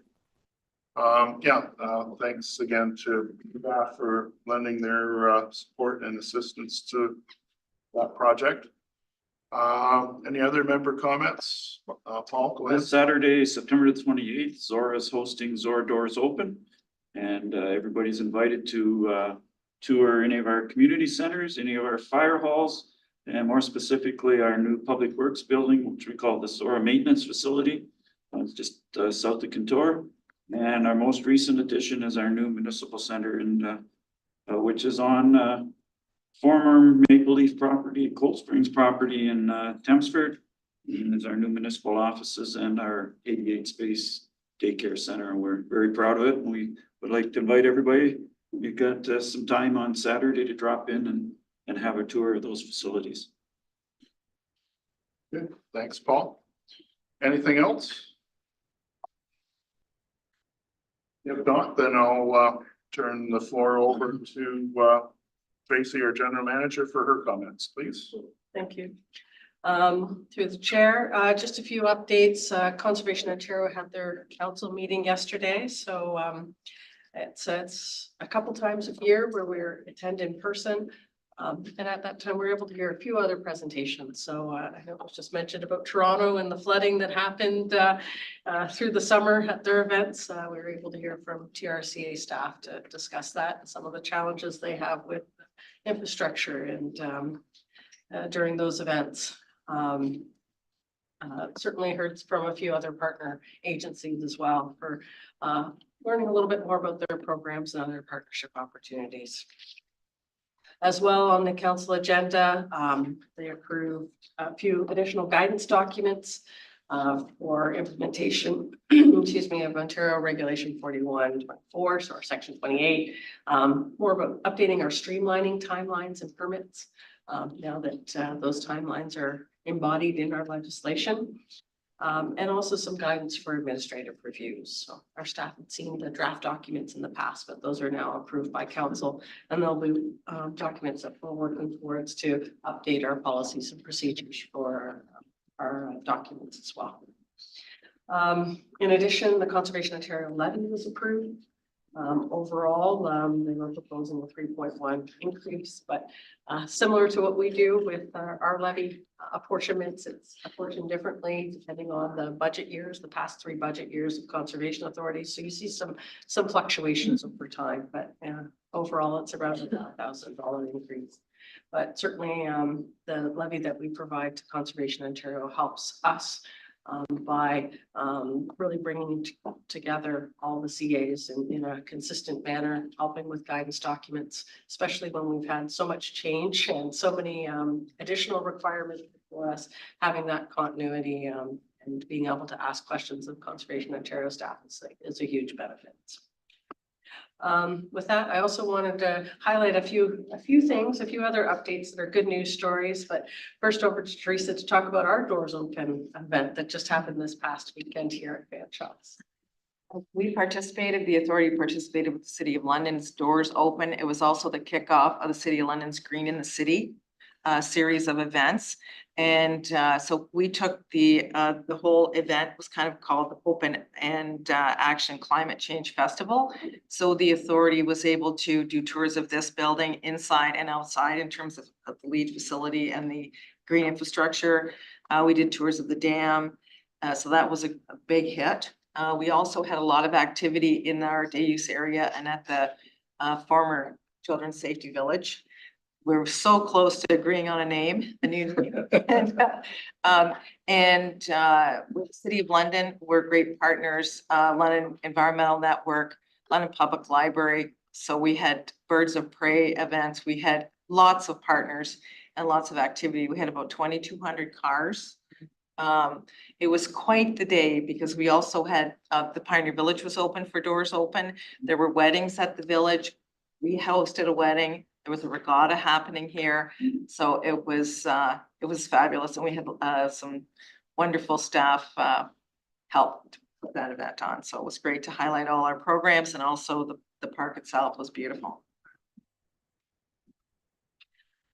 Thanks again to staff for lending their support and assistance to that project. Any other member comments? Paul, go ahead. This Saturday, September the 28th, Zora is hosting Zora Doors Open, and everybody's invited to tour any of our community centers, any of our fire halls, and more specifically our new Public Works building, which we call the Zora Maintenance Facility. It's just south of Contour. And our most recent addition is our new municipal center, which is on former Maple Leaf property, Cold Springs property in Tempsford. And is our new municipal offices and our 88 space daycare center. And we're very proud of it. And we would like to invite everybody. We've got some time on Saturday to drop in and have a tour of those facilities. Good. Thanks, Paul. Anything else? If not, then I'll turn the floor over to Tracy, our general manager, for her comments, please. Thank you. Through the chair, just a few updates. Conservation Ontario had their council meeting yesterday, so it's a couple times a year where we're attend in person. And at that time, we were able to hear a few other presentations. So I know it was just mentioned about Toronto and the flooding that happened through the summer at their events. We were able to hear from UTRCA staff to discuss that and some of the challenges they have with infrastructure and during those events. Certainly heard from a few other partner agencies as well for learning a little bit more about their programs and other partnership opportunities. As well on the council agenda, they approved a few additional guidance documents for implementation, excuse me, of Ontario Regulation 41.4, so our section 28, more about updating our streamlining timelines and permits now that those timelines are embodied in our legislation. And also some guidance for administrative reviews. So our staff had seen the draft documents in the past, but those are now approved by council, and there'll be documents that we're working towards to update our policies and procedures for our documents as well. In addition, the Conservation Ontario levy was approved. Overall, they were proposing a 3.1 increase, but similar to what we do with our levy apportionments, it's apportioned differently depending on the budget years, the past 3 budget years of conservation authorities. So you see some fluctuations over time, but overall it's around a $1,000 increase. But certainly the levy that we provide to Conservation Ontario helps us by really bringing together all the CAs in a consistent manner, helping with guidance documents, especially when we've had so much change and so many additional requirements for us. Having that continuity and being able to ask questions of Conservation Ontario staff is a huge benefit. With that, I also wanted to highlight a few things, a few other updates that are good news stories. But first over to Teresa to talk about our Doors Open event that just happened this past weekend here at Fanshawe's. We participated, the authority participated with the City of London's Doors Open. It was also the kickoff of the City of London's Green in the City series of events. And so we took the whole event was kind of called the Open and Action Climate Change Festival. So the authority was able to do tours of this building inside and outside in terms of the LEED facility and the green infrastructure. We did tours of the dam. So that was a big hit. We also had a lot of activity in our day use area and at the former Children's Safety Village. We're so close to agreeing on a name, a new name. And with the City of London, we're great partners, London Environmental Network, London Public Library. So we had Birds of Prey events. We had lots of partners and lots of activity. We had about 2,200 cars. It was quite the day because we also had the Pioneer Village was open for Doors Open. There were weddings at the village. We hosted a wedding. There was a regatta happening here. So it was fabulous. And we had some wonderful staff help to put that event on. So it was great to highlight all our programs, and also the park itself was beautiful.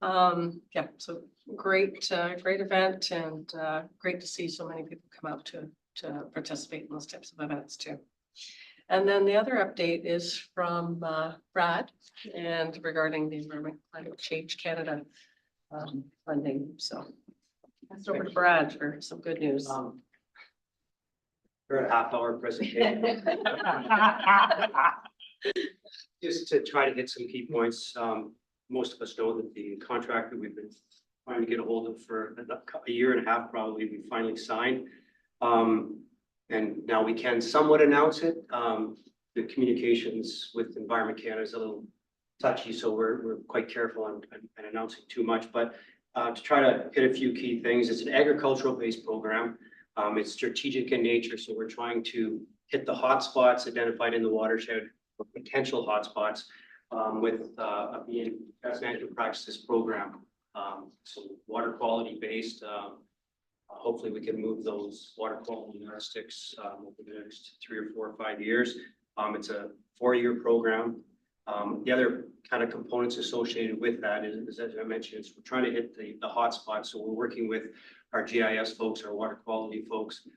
Yeah, so great event, and great to see so many people come out to participate in those types of events too. And then the other update is from Brad and regarding the Environment Climate Change Canada funding. So pass it over to Brad for some good news. For a half-hour presentation. Just to try to hit some key points. Most of us know that the contract that we've been trying to get a hold of for a year and a half, probably, we finally signed. And now we can somewhat announce it. The communications with Environment Canada is a little touchy, so we're quite careful on announcing too much. But to try to hit a few key things, it's an agricultural-based program. It's strategic in nature, so we're trying to hit the hotspots identified in the watershed, or potential hotspots, with the best management practices program. So water quality based. Hopefully we can move those water quality yardsticks over the next 3 or 4 or 5 years. It's a 4-year program. The other kind of components associated with that is, as I mentioned, is we're trying to hit the hot spots. So we're working with our GIS folks, our water quality folks,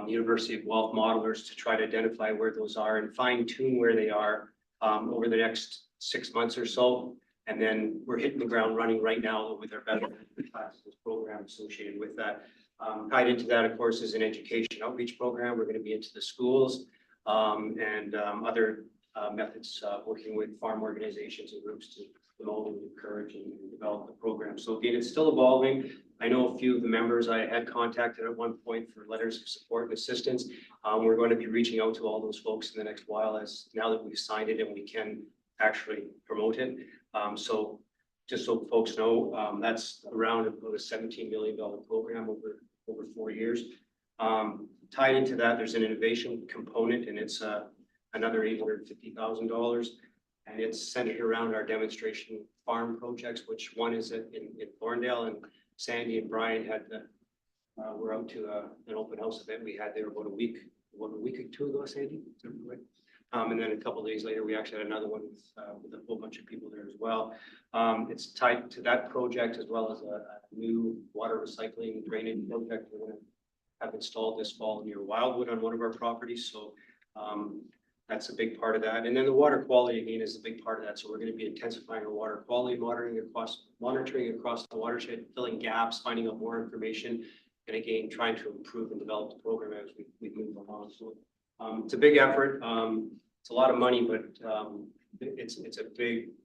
University of Guelph modelers to try to identify where those are and fine tune where they are over the next 6 months or so. And then we're hitting the ground running right now with our better classes program associated with that. Tied into that, of course, is an education outreach program. We're going to be into the schools and other methods, working with farm organizations and groups to promote and encourage and develop the program. So again, it's still evolving. I know a few of the members I had contacted at one point for letters of support and assistance. We're going to be reaching out to all those folks in the next while, as now that we've signed it and we can actually promote it. So just so folks know, that's around about a $17 million program over 4 years. Tied into that, there's an innovation component, and it's another $850,000. And it's centered around our demonstration farm projects, which one is in Thorndale, and Sandy and Brian had we're out to an open house event we had there about a week or two ago, Sandy. And then a couple of days later, we actually had another one with a whole bunch of people there as well. It's tied to that project as well as a new water recycling drainage project we're going to have installed this fall near Wildwood on one of our properties. So that's a big part of that. And then the water quality again is a big part of that. So we're going to be intensifying our water quality monitoring across the watershed, filling gaps, finding out more information, and again, trying to improve and develop the program as we move along. So it's a big effort. It's a lot of money, but it's a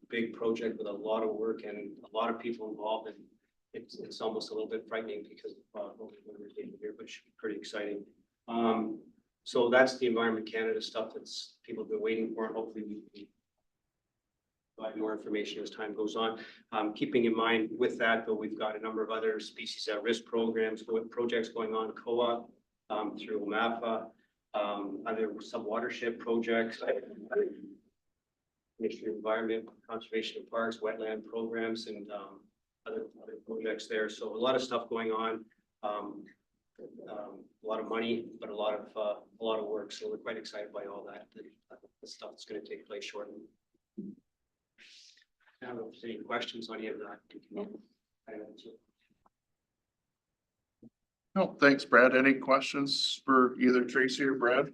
big project with a lot of work and a lot of people involved. And it's almost a little bit frightening because of what we're doing here, but it should be pretty exciting. So that's the Environment Canada stuff that's people have been waiting for, and hopefully we can provide more information as time goes on. Keeping in mind with that, though, we've got a number of other species at risk projects going on, COA through MAPA, some watershed projects, Ministry of Environment, Conservation of Parks, wetland programs, and other projects there. So a lot of stuff going on. A lot of money, but a lot of work. So we're quite excited by all that. The stuff that's going to take place shortly. I don't know if there's any questions on any of that. No, thanks, Brad. Any questions for either Tracy or Brad?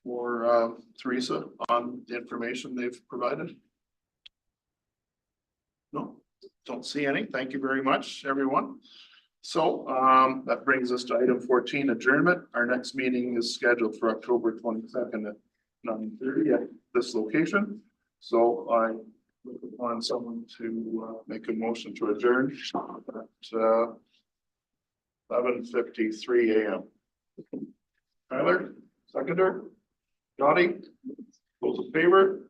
Or Teresa on the information they've provided? No, don't see any. Thank you very much, everyone. So that brings us to item 14, adjournment. Our next meeting is scheduled for October 22nd at 9:30 at this location. So I look upon someone to make a motion to adjourn at 11:53 a.m. Tyler, seconder, Dottie, those in favor?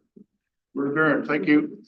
We're adjourned. Thank you.